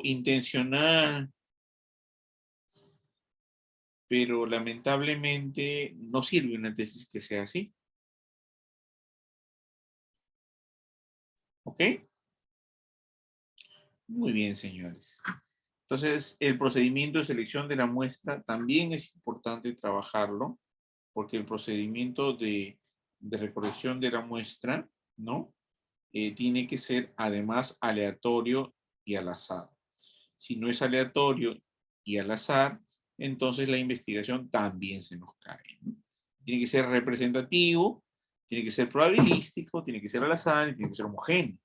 intencional, pero lamentablemente no sirve una tesis que sea así. ¿Ok? Muy bien, señores. Entonces, el procedimiento de selección de la muestra también es importante trabajarlo, porque el procedimiento de recolección de la muestra, ¿no? Tiene que ser además aleatorio y al azar. Si no es aleatorio y al azar, entonces la investigación también se nos cae, ¿no? Tiene que ser representativo, tiene que ser probabilístico, tiene que ser al azar y tiene que ser homogéneo.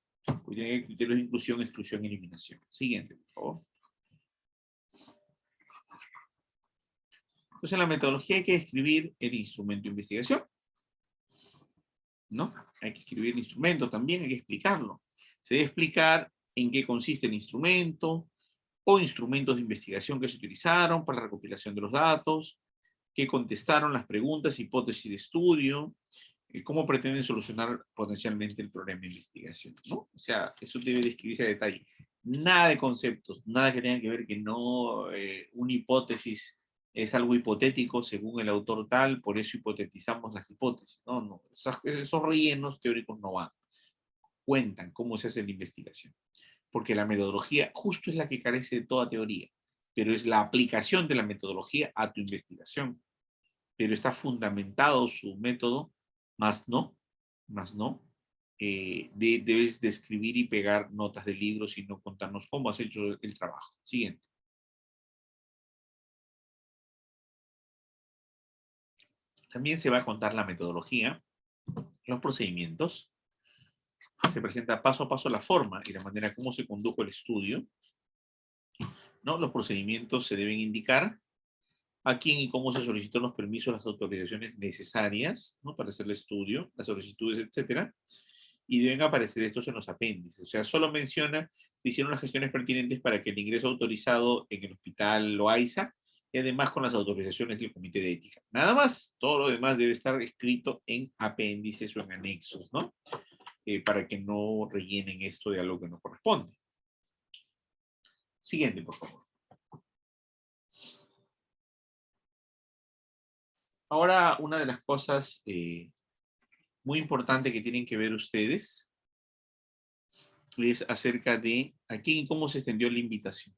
Porque tiene criterios de inclusión, exclusión y eliminación. Siguiente, por favor. Entonces, en la metodología hay que describir el instrumento de investigación, ¿no? Hay que escribir el instrumento también, hay que explicarlo. Se debe explicar en qué consiste el instrumento o instrumentos de investigación que se utilizaron para la recopilación de los datos, qué contestaron las preguntas, hipótesis de estudio, cómo pretenden solucionar potencialmente el problema de investigación, ¿no? O sea, eso debe describirse a detalle. Nada de conceptos, nada que tenga que ver que no una hipótesis es algo hipotético según el autor tal, por eso hipotetizamos las hipótesis. No, no, esos rellenos teóricos no van. Cuentan cómo se hace la investigación. Porque la metodología justo es la que carece de toda teoría, pero es la aplicación de la metodología a tu investigación. Pero está fundamentado su método, más no, debes de escribir y pegar notas de libros y no contarnos cómo has hecho el trabajo. Siguiente. También se va a contar la metodología, los procedimientos, se presenta paso a paso la forma y la manera como se condujo el estudio, ¿no? Los procedimientos se deben indicar, a quién y cómo se solicitó los permisos, las autorizaciones necesarias, ¿no? Para hacer el estudio, las solicitudes, etcétera. Y deben aparecer estos en los apéndices. O sea, solo menciona si hicieron las gestiones pertinentes para que el ingreso autorizado en el hospital Loaiza y además con las autorizaciones del comité de ética. Nada más, todo lo demás debe estar escrito en apéndices o en anexos, ¿no? Para que no rellenen esto de algo que no corresponde. Siguiente, por favor. Ahora, una de las cosas muy importantes que tienen que ver ustedes es acerca de a quién y cómo se extendió la invitación.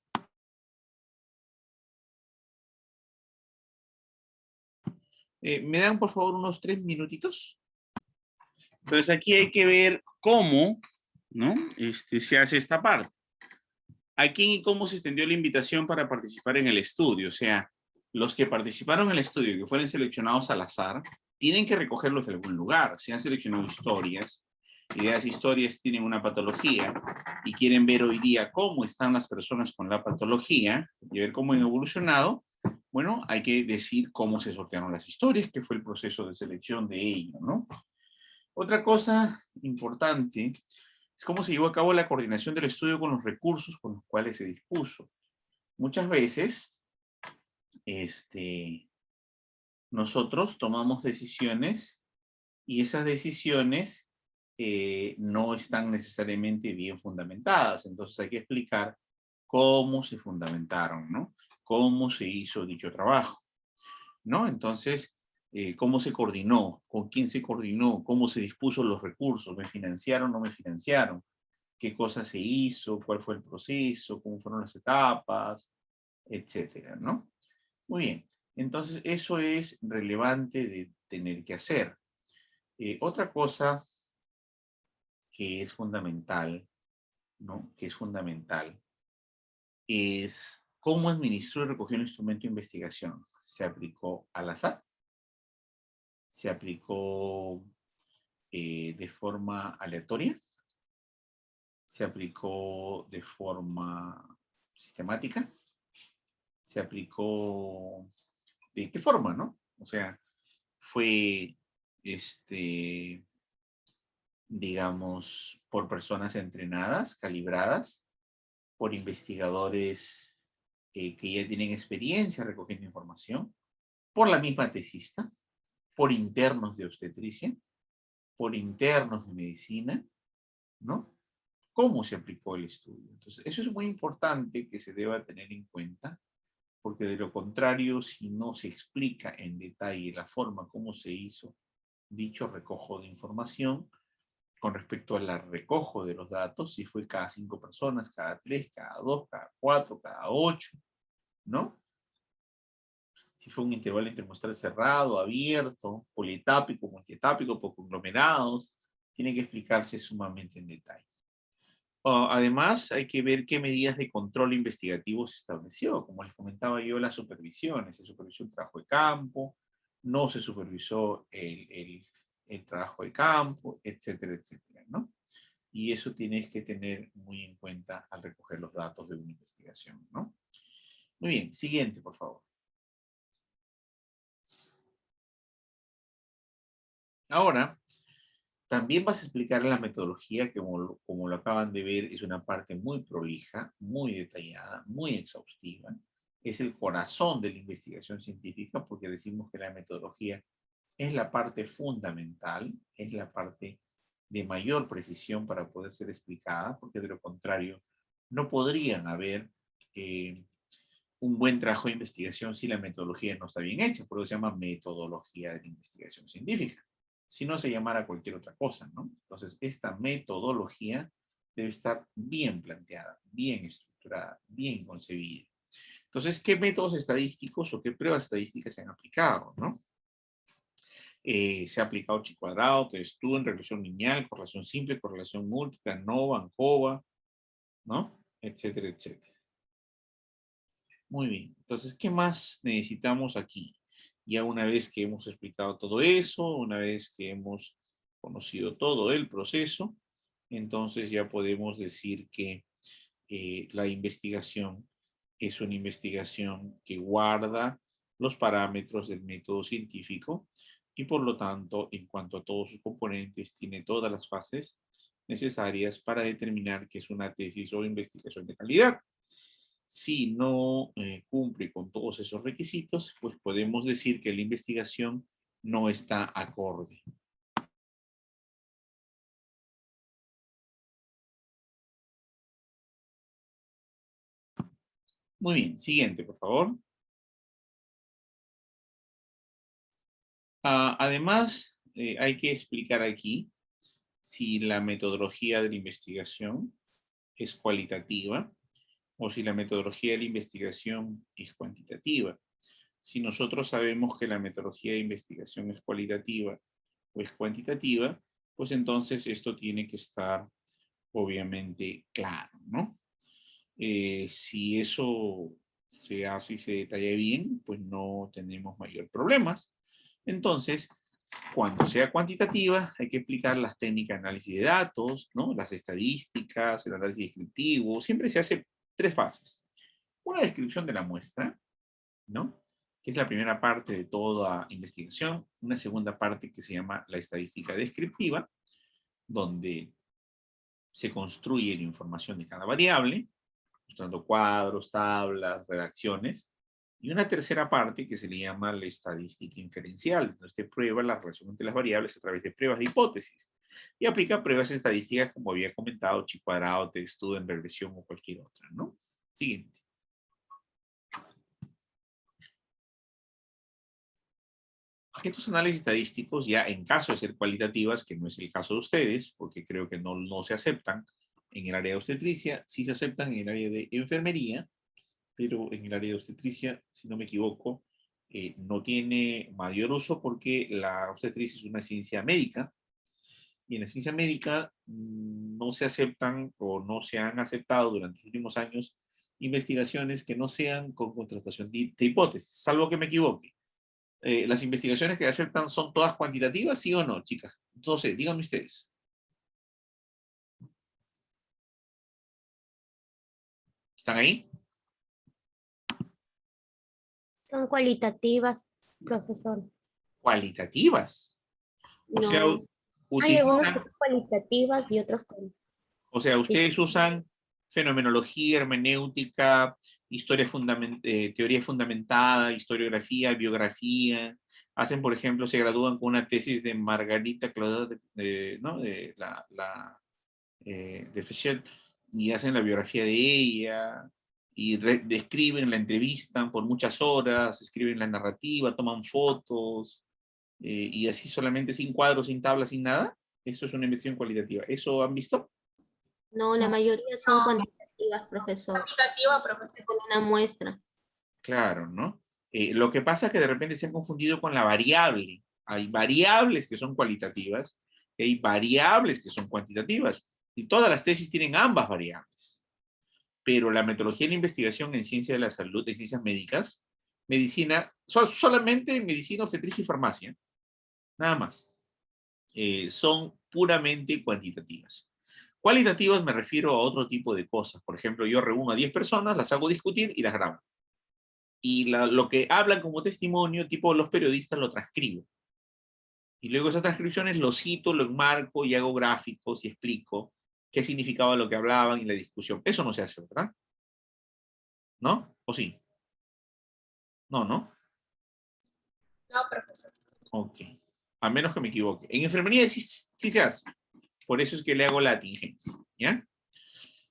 ¿Me dan, por favor, unos 3 minutitos? Entonces, aquí hay que ver cómo, ¿no? Se hace esta parte. ¿A quién y cómo se extendió la invitación para participar en el estudio? O sea, los que participaron en el estudio, que fueron seleccionados al azar, tienen que recogerlos de algún lugar. Si han seleccionado historias, y de las historias tienen una patología, y quieren ver hoy día cómo están las personas con la patología, y ver cómo han evolucionado, bueno, hay que decir cómo se sortearon las historias, que fue el proceso de selección de ello, ¿no? Otra cosa importante es cómo se llevó a cabo la coordinación del estudio con los recursos con los cuales se dispuso. Muchas veces, nosotros tomamos decisiones y esas decisiones no están necesariamente bien fundamentadas. Entonces hay que explicar cómo se fundamentaron, ¿no? Cómo se hizo dicho trabajo, ¿no? Entonces, cómo se coordinó, con quién se coordinó, cómo se dispuso los recursos, me financiaron, no me financiaron, qué cosa se hizo, cuál fue el proceso, cómo fueron las etapas, etcétera, ¿no? Muy bien, entonces eso es relevante de tener que hacer. Otra cosa que es fundamental, ¿no? Que es fundamental, es cómo administró y recogió el instrumento de investigación. ¿Se aplicó al azar? ¿Se aplicó de forma aleatoria? ¿Se aplicó de forma sistemática? ¿Se aplicó de qué forma, no? O sea, fue, digamos, por personas entrenadas, calibradas, por investigadores que ya tienen experiencia recogiendo información, por la misma tesista, por internos de obstetricia, por internos de medicina, ¿no? ¿Cómo se aplicó el estudio? Entonces, eso es muy importante que se deba tener en cuenta, porque de lo contrario, si no se explica en detalle la forma como se hizo dicho recojo de información, con respecto al recojo de los datos, si fue cada 5 personas, cada 3, cada 2, cada 4, cada 8, ¿no? Si fue un intervalo intermuestral cerrado, abierto, polietápico, multietápico, por conglomerados, tiene que explicarse sumamente en detalle. Además, hay que ver qué medidas de control investigativo se estableció. Como les comentaba yo, las supervisiones. Se supervisó el trabajo de campo, no se supervisó el trabajo de campo, etcétera, etcétera, ¿no? Y eso tienes que tener muy en cuenta al recoger los datos de una investigación, ¿no? Muy bien, siguiente, por favor. Ahora, también vas a explicar la metodología que, como lo acaban de ver, es una parte muy prolija, muy detallada, muy exhaustiva. Es el corazón de la investigación científica porque decimos que la metodología es la parte fundamental, es la parte de mayor precisión para poder ser explicada, porque de lo contrario no podrían haber un buen trabajo de investigación si la metodología no está bien hecha. Por eso se llama metodología de la investigación científica. Si no se llamara cualquier otra cosa, ¿no? Entonces, esta metodología debe estar bien planteada, bien estructurada, bien concebida. Entonces, ¿qué métodos estadísticos o qué pruebas estadísticas se han aplicado, no? Se ha aplicado chi cuadrado, test-2, regresión lineal, correlación simple, correlación múltiple, ANOVA, ANCOVA, ¿no? Etcétera, etcétera. Muy bien. Entonces, ¿qué más necesitamos aquí? Ya una vez que hemos explicado todo eso, una vez que hemos conocido todo el proceso, entonces ya podemos decir que la investigación es una investigación que guarda los parámetros del método científico y por lo tanto, en cuanto a todos sus componentes, tiene todas las fases necesarias para determinar que es una tesis o investigación de calidad. Si no cumple con todos esos requisitos, pues podemos decir que la investigación no está acorde. Muy bien, siguiente, por favor. Además, hay que explicar aquí si la metodología de la investigación es cualitativa o si la metodología de la investigación es cuantitativa. Si nosotros sabemos que la metodología de investigación es cualitativa o es cuantitativa, pues entonces esto tiene que estar obviamente claro, ¿no? Si eso se hace y se detalla bien, pues no tenemos mayor problemas. Entonces, cuando sea cuantitativa, hay que aplicar las técnicas de análisis de datos, ¿no? Las estadísticas, el análisis descriptivo. Siempre se hace 3 fases. Una descripción de la muestra, ¿no? Que es la primera parte de toda investigación. Una segunda parte que se llama la estadística descriptiva, donde se construye la información de cada variable, mostrando cuadros, tablas, redacciones. Y una tercera parte que se le llama la estadística inferencial, donde usted prueba la relación entre las variables a través de pruebas de hipótesis. Y aplica pruebas estadísticas, como había comentado, chi cuadrado, textstudent, regresión o cualquier otra, ¿no? Siguiente. Estos análisis estadísticos, ya en caso de ser cualitativas, que no es el caso de ustedes, porque creo que no se aceptan en el área de obstetricia, sí se aceptan en el área de enfermería, pero en el área de obstetricia, si no me equivoco, no tiene mayor uso porque la obstetricia es una ciencia médica, y en la ciencia médica no se aceptan o no se han aceptado durante los últimos años investigaciones que no sean con contratación de hipótesis, salvo que me equivoque. Las investigaciones que aceptan son todas cuantitativas, ¿sí o no, chicas? Entonces, díganme ustedes. ¿Están ahí? Son cualitativas, profesor. Cualitativas. O sea, No. Hay algunas que utilizan, son cualitativas y otras o sea, ustedes cuantitativas. usan fenomenología, hermenéutica, teoría fundamentada, historiografía, biografía. Hacen, por ejemplo, se gradúan con una tesis de Margarita Claudel, ¿no? De Fischel, y hacen la biografía de ella, y describen, la entrevistan por muchas horas, escriben la narrativa, toman fotos, y así solamente sin cuadros, sin tablas, sin nada. Eso es una investigación cualitativa. ¿Eso han visto? No, la mayoría son cuantitativas, profesor. Con una muestra. Claro, ¿no? Lo que pasa es que de repente se han confundido con la variable. Hay variables que son cualitativas y hay variables que son cuantitativas. Y todas las tesis tienen ambas variables. Pero la metodología de la investigación en ciencia de la salud, en ciencias médicas, medicina, solamente en medicina, obstetricia y farmacia, nada más, son puramente cuantitativas. Cualitativas me refiero a otro tipo de cosas. Por ejemplo, yo reúno a 10 personas, las hago discutir y las grabo. Y lo que hablan como testimonio, tipo los periodistas, lo transcribo. Y luego esas transcripciones lo cito, lo enmarco y hago gráficos y explico qué significaba lo que hablaban y la discusión. Eso no se hace, ¿verdad? ¿No? ¿O sí? No, ¿no? No, profesor. Ok. A menos que me equivoque. En enfermería sí se hace. Por eso es que le hago la atingencia, ¿ya?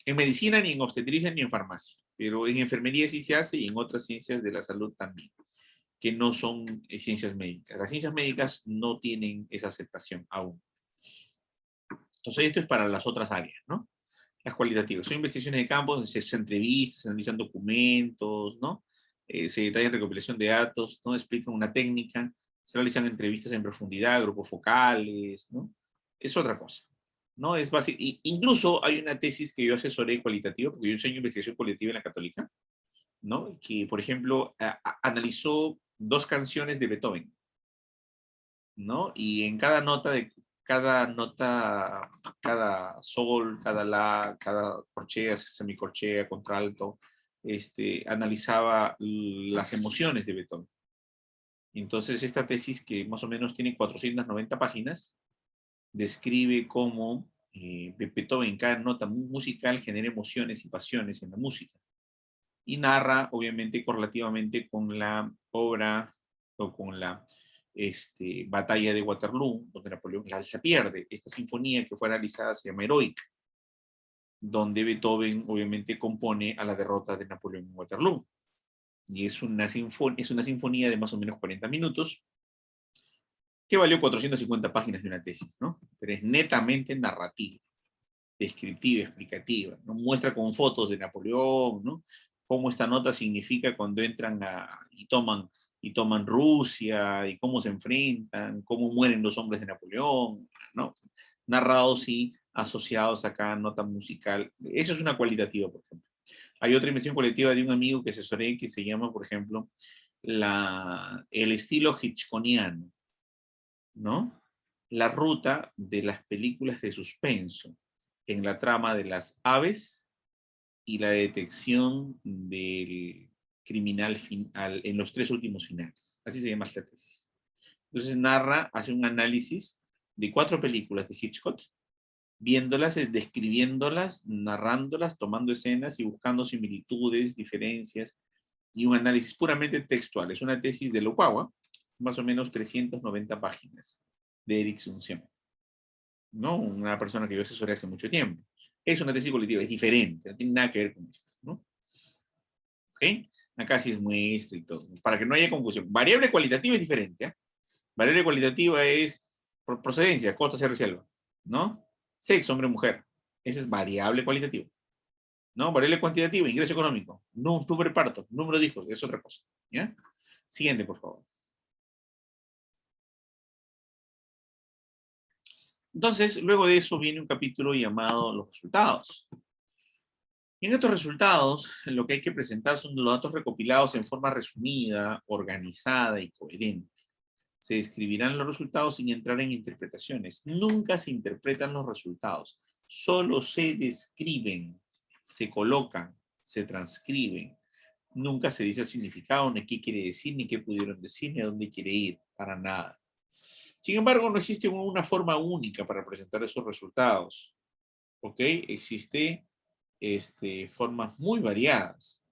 En medicina, ni en obstetricia, ni en farmacia. Pero en enfermería sí se hace y en otras ciencias de la salud también, que no son ciencias médicas. Las ciencias médicas no tienen esa aceptación aún. Entonces esto es para las otras áreas, ¿no? Las cualitativas. Son investigaciones de campo donde se hacen entrevistas, se analizan documentos, ¿no? Se detallan recopilación de datos, ¿no? Explican una técnica, se realizan entrevistas en profundidad, grupos focales, ¿no? Es otra cosa, ¿no? Es básico. Incluso hay una tesis que yo asesoré cualitativa, porque yo enseño investigación cualitativa en la Católica, ¿no? Que, por ejemplo, analizó 2 canciones de Beethoven, ¿no? Y en cada nota, cada sol, cada la, cada corchea, semicorchea, contralto, analizaba las emociones de Beethoven. Entonces, esta tesis, que más o menos tiene 490 páginas, describe cómo Beethoven, cada nota musical, genera emociones y pasiones en la música. Y narra, obviamente, correlativamente con la obra o con la batalla de Waterloo, donde Napoleón la pierde. Esta sinfonía que fue realizada se llama Heroica, donde Beethoven, obviamente, compone a la derrota de Napoleón en Waterloo. Y es una sinfonía de más o menos 40 minutos, que valió 450 páginas de una tesis, ¿no? Pero es netamente narrativa, descriptiva, explicativa, ¿no? Muestra con fotos de Napoleón, ¿no? Cómo esta nota significa cuando entran y toman y toman Rusia, y cómo se enfrentan, cómo mueren los hombres de Napoleón, ¿no? Narrados y asociados acá, nota musical. Eso es una cualitativa, por ejemplo. Hay otra investigación colectiva de un amigo que asesoré que se llama, por ejemplo, el estilo hitchconiano, ¿no? La ruta de las películas de suspenso en la trama de las aves y la detección del criminal en los 3 últimos finales. Así se llama la tesis. Entonces narra, hace un análisis de 4 películas de Hitchcock, viéndolas, describiéndolas, narrándolas, tomando escenas y buscando similitudes, diferencias, y un análisis puramente textual. Es una tesis de Lopawa, más o menos 390 páginas, de Eric Sunción, ¿no? Una persona que yo asesoré hace mucho tiempo. Es una tesis colectiva, es diferente, no tiene nada que ver con esto, ¿no? ¿Ok? Acá sí es muestra y todo, para que no haya confusión. Variable cualitativa es diferente, ¿eh? Variable cualitativa es procedencia, costo, se reserva, ¿no? Sexo, hombre, mujer. Esa es variable cualitativa. ¿No? Variable cuantitativa, ingreso económico. Número de parto, número de hijos, es otra cosa. ¿Ya? Siguiente, por favor. Entonces, luego de eso viene un capítulo llamado los resultados. Y en estos resultados, lo que hay que presentar son los datos recopilados en forma resumida, organizada y coherente. Se describirán los resultados sin entrar en interpretaciones. Nunca se interpretan los resultados. Solo se describen, se colocan, se transcriben. Nunca se dice el significado, ni qué quiere decir, ni qué pudieron decir, ni a dónde quiere ir. Para nada. Sin embargo, no existe una forma única para presentar esos resultados. ¿Ok? Existe formas muy variadas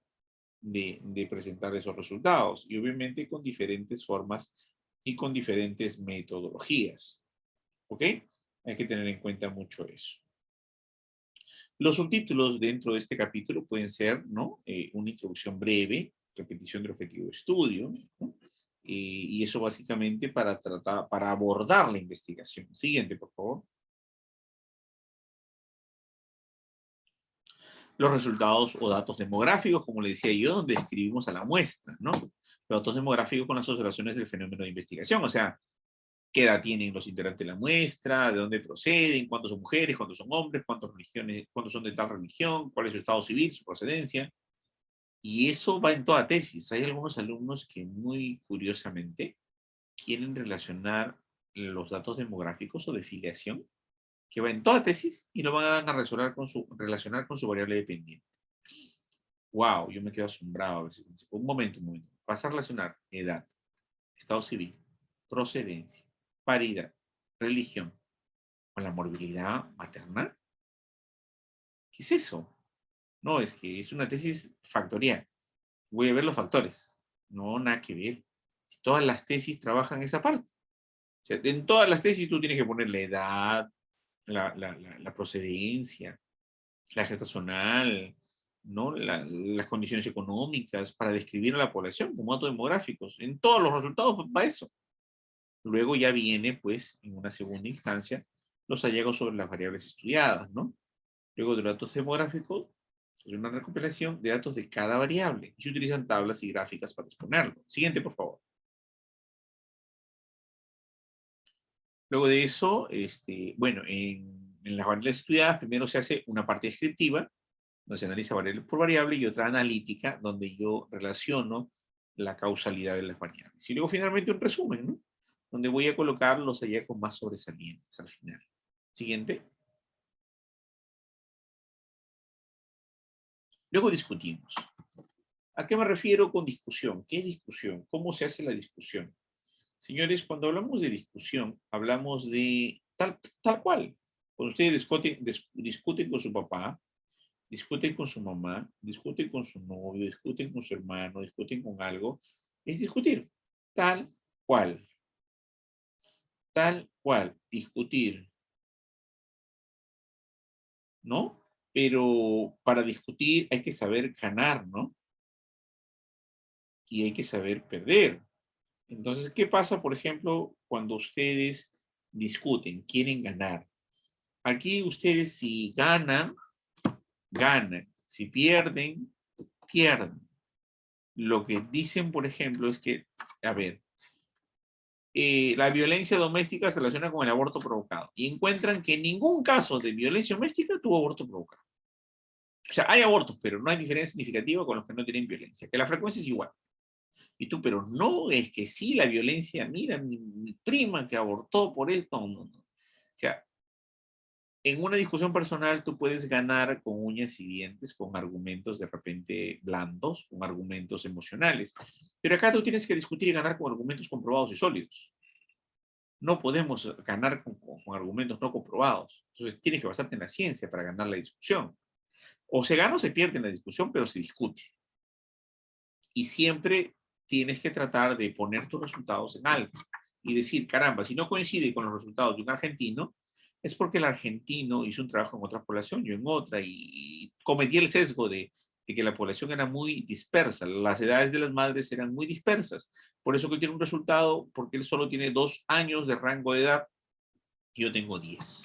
de presentar esos resultados y obviamente con diferentes formas y con diferentes metodologías. ¿Ok? Hay que tener en cuenta mucho eso. Los subtítulos dentro de este capítulo pueden ser, ¿no? Una introducción breve, repetición del objetivo de estudio, ¿no? Y eso básicamente para abordar la investigación. Siguiente, por favor. Los resultados o datos demográficos, como le decía yo, donde escribimos a la muestra, ¿no? Los datos demográficos con las observaciones del fenómeno de investigación, o sea, qué edad tienen los integrantes de la muestra, de dónde proceden, cuántos son mujeres, cuántos son hombres, cuántas religiones, cuántos son de tal religión, cuál es su estado civil, su procedencia. Y eso va en toda tesis. Hay algunos alumnos que muy curiosamente quieren relacionar los datos demográficos o de filiación, que va en toda tesis, y lo van a relacionar con su variable dependiente. Wow, yo me quedo asombrado a veces. Un momento. Vas a relacionar edad, estado civil, procedencia, paridad, religión, con la morbilidad materna. ¿Qué es eso? No, es que es una tesis factorial. Voy a ver los factores. No, nada que ver. Todas las tesis trabajan esa parte. O sea, en todas las tesis tú tienes que poner la edad, la procedencia, la gestacional, ¿no? Las condiciones económicas para describir a la población como datos demográficos. En todos los resultados va eso. Luego ya viene, pues, en una segunda instancia, los hallazgos sobre las variables estudiadas, ¿no? Luego de los datos demográficos, es una recopilación de datos de cada variable. Y se utilizan tablas y gráficas para exponerlo. Siguiente, por favor. Luego de eso, bueno, en las variables estudiadas, primero se hace una parte descriptiva, donde se analiza variable por variable, y otra analítica, donde yo relaciono la causalidad de las variables. Y luego finalmente un resumen, ¿no? Donde voy a colocar los hallazgos más sobresalientes al final. Siguiente. Luego discutimos. ¿A qué me refiero con discusión? ¿Qué discusión? ¿Cómo se hace la discusión? Señores, cuando hablamos de discusión, hablamos de tal cual. Cuando ustedes discuten con su papá, discuten con su mamá, discuten con su novio, discuten con su hermano, discuten con algo, es discutir. Tal cual. Tal cual. Discutir. ¿No? Pero para discutir hay que saber ganar, ¿no? Y hay que saber perder. Entonces, ¿qué pasa, por ejemplo, cuando ustedes discuten, quieren ganar? Aquí ustedes si ganan, ganan. Si pierden, pierden. lo que dicen, por ejemplo, es que, a ver, la violencia doméstica se relaciona con el aborto provocado y encuentran que ningún caso de violencia doméstica tuvo aborto provocado. O sea, hay abortos, pero no hay diferencia significativa con los que no tienen violencia, que la frecuencia es igual. Y tú, pero no, es que sí, la violencia, mira, mi prima que abortó por esto. No, no. O sea, en una discusión personal tú puedes ganar con uñas y dientes, con argumentos de repente blandos, con argumentos emocionales. Pero acá tú tienes que discutir y ganar con argumentos comprobados y sólidos. No podemos ganar con argumentos no comprobados. Entonces tienes que basarte en la ciencia para ganar la discusión. O se gana o se pierde en la discusión, pero se discute. Y siempre tienes que tratar de poner tus resultados en algo y decir, caramba, si no coincide con los resultados de un argentino, es porque el argentino hizo un trabajo en otra población, yo en otra, y cometí el sesgo de que la población era muy dispersa, las edades de las madres eran muy dispersas. Por eso que él tiene un resultado, porque él solo tiene 2 años de rango de edad, y yo tengo 10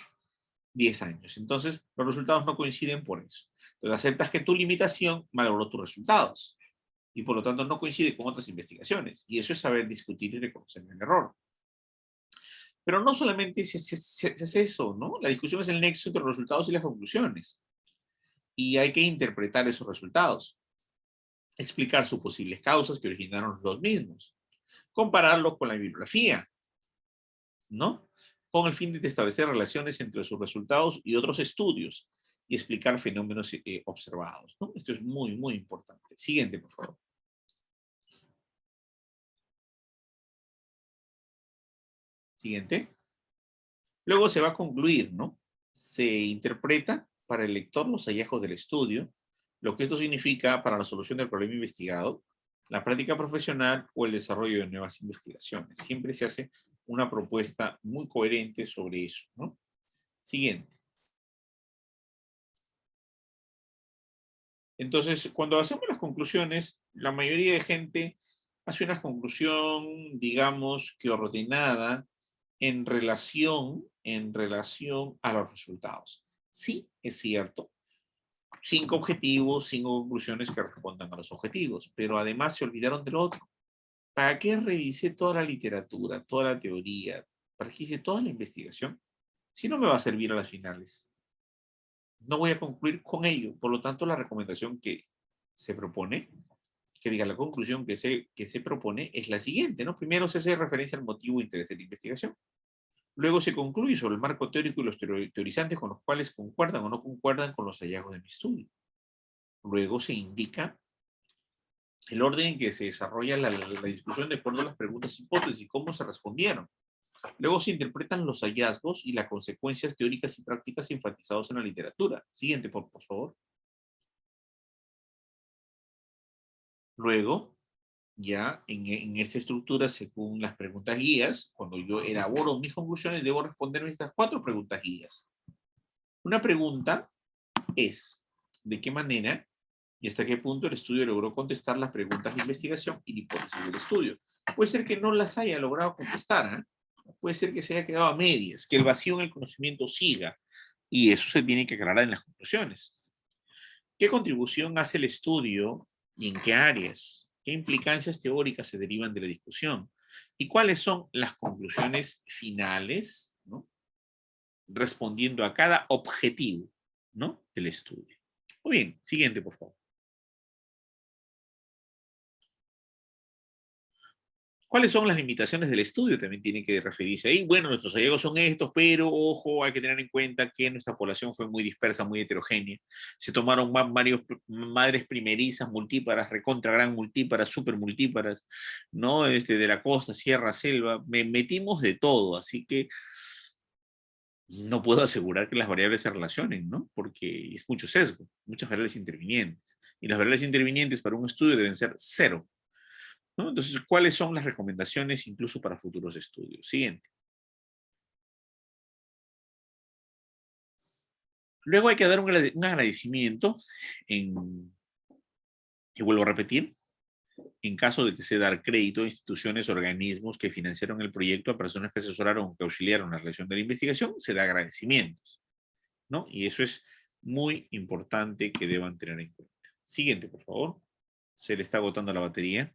años. Entonces, los resultados no coinciden por eso. Entonces, aceptas que tu limitación malogró tus resultados y por lo tanto no coincide con otras investigaciones. Y eso es saber discutir y reconocer el error. Pero no solamente se hace eso, ¿no? La discusión es el nexo entre los resultados y las conclusiones. Y hay que interpretar esos resultados. Explicar sus posibles causas que originaron los mismos. Compararlos con la bibliografía, ¿no? Con el fin de establecer relaciones entre sus resultados y otros estudios y explicar fenómenos observados, ¿no? Esto es muy, muy importante. Siguiente, por favor. Siguiente. Luego se va a concluir, ¿no? Se interpreta para el lector los hallazgos del estudio, lo que esto significa para la solución del problema investigado, la práctica profesional o el desarrollo de nuevas investigaciones. Siempre se hace una propuesta muy coherente sobre eso, ¿no? Siguiente. Entonces, cuando hacemos las conclusiones, la mayoría de gente hace una conclusión, digamos, que ordenada en relación a los resultados. Sí, es cierto. 5 objetivos, 5 conclusiones que respondan a los objetivos, pero además se olvidaron del otro. ¿Para qué revisé toda la literatura, toda la teoría? ¿Para qué hice toda la investigación? Si no me va a servir a las finales. No voy a concluir con ello. Por lo tanto, la recomendación que se propone, que diga la conclusión que se propone es la siguiente, ¿no? Primero se hace referencia al motivo e interés de la investigación. Luego se concluye sobre el marco teórico y los teorizantes con los cuales concuerdan o no concuerdan con los hallazgos de mi estudio. Luego se indica el orden en que se desarrolla la discusión de acuerdo a las preguntas e hipótesis y cómo se respondieron. Luego se interpretan los hallazgos y las consecuencias teóricas y prácticas enfatizados en la literatura. Siguiente, por favor. Luego, ya en esta estructura, según las preguntas guías, cuando yo elaboro mis conclusiones, debo responderme estas 4 preguntas guías. Una pregunta es, ¿de qué manera y hasta qué punto el estudio logró contestar las preguntas de investigación y la hipótesis del estudio? Puede ser que no las haya logrado contestar, ¿eh? Puede ser que se haya quedado a medias, que el vacío en el conocimiento siga, y eso se tiene que aclarar en las conclusiones. ¿Qué contribución hace el estudio y en qué áreas? ¿Qué implicancias teóricas se derivan de la discusión? ¿Y cuáles son las conclusiones finales, ¿no? Respondiendo a cada objetivo, ¿no? Del estudio. Muy bien, siguiente, por favor. ¿Cuáles son las limitaciones del estudio? También tiene que referirse ahí. Bueno, nuestros hallazgos son estos, pero ojo, hay que tener en cuenta que nuestra población fue muy dispersa, muy heterogénea. Se tomaron varios madres primerizas, multíparas, recontra gran multíparas, super multíparas, ¿no? De la costa, sierra, selva. Metimos de todo, así que no puedo asegurar que las variables se relacionen, ¿no? Porque es mucho sesgo, muchas variables intervinientes. Y las variables intervinientes para un estudio deben ser 0. ¿No? Entonces, ¿cuáles son las recomendaciones incluso para futuros estudios? Siguiente. Luego hay que dar un agradecimiento, y vuelvo a repetir, en caso de que se dar crédito a instituciones, organismos que financiaron el proyecto, a personas que asesoraron o que auxiliaron la realización de la investigación, se da agradecimientos, ¿no? Y eso es muy importante que deban tener en cuenta. Siguiente, por favor. Se le está agotando la batería.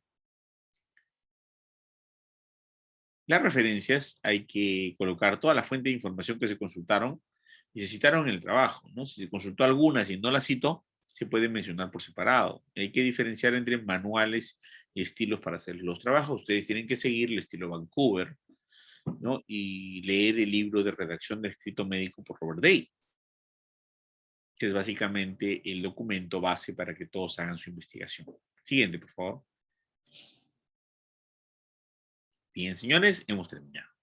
Las referencias hay que colocar toda la fuente de información que se consultaron y se citaron en el trabajo, ¿no? Si se consultó algunas y no las citó, se puede mencionar por separado. Hay que diferenciar entre manuales y estilos para hacer los trabajos. Ustedes tienen que seguir el estilo Vancouver, ¿no? Y leer el libro de redacción de escrito médico por Robert Day, que es básicamente el documento base para que todos hagan su investigación. Siguiente, por favor. Bien, señores, hemos terminado.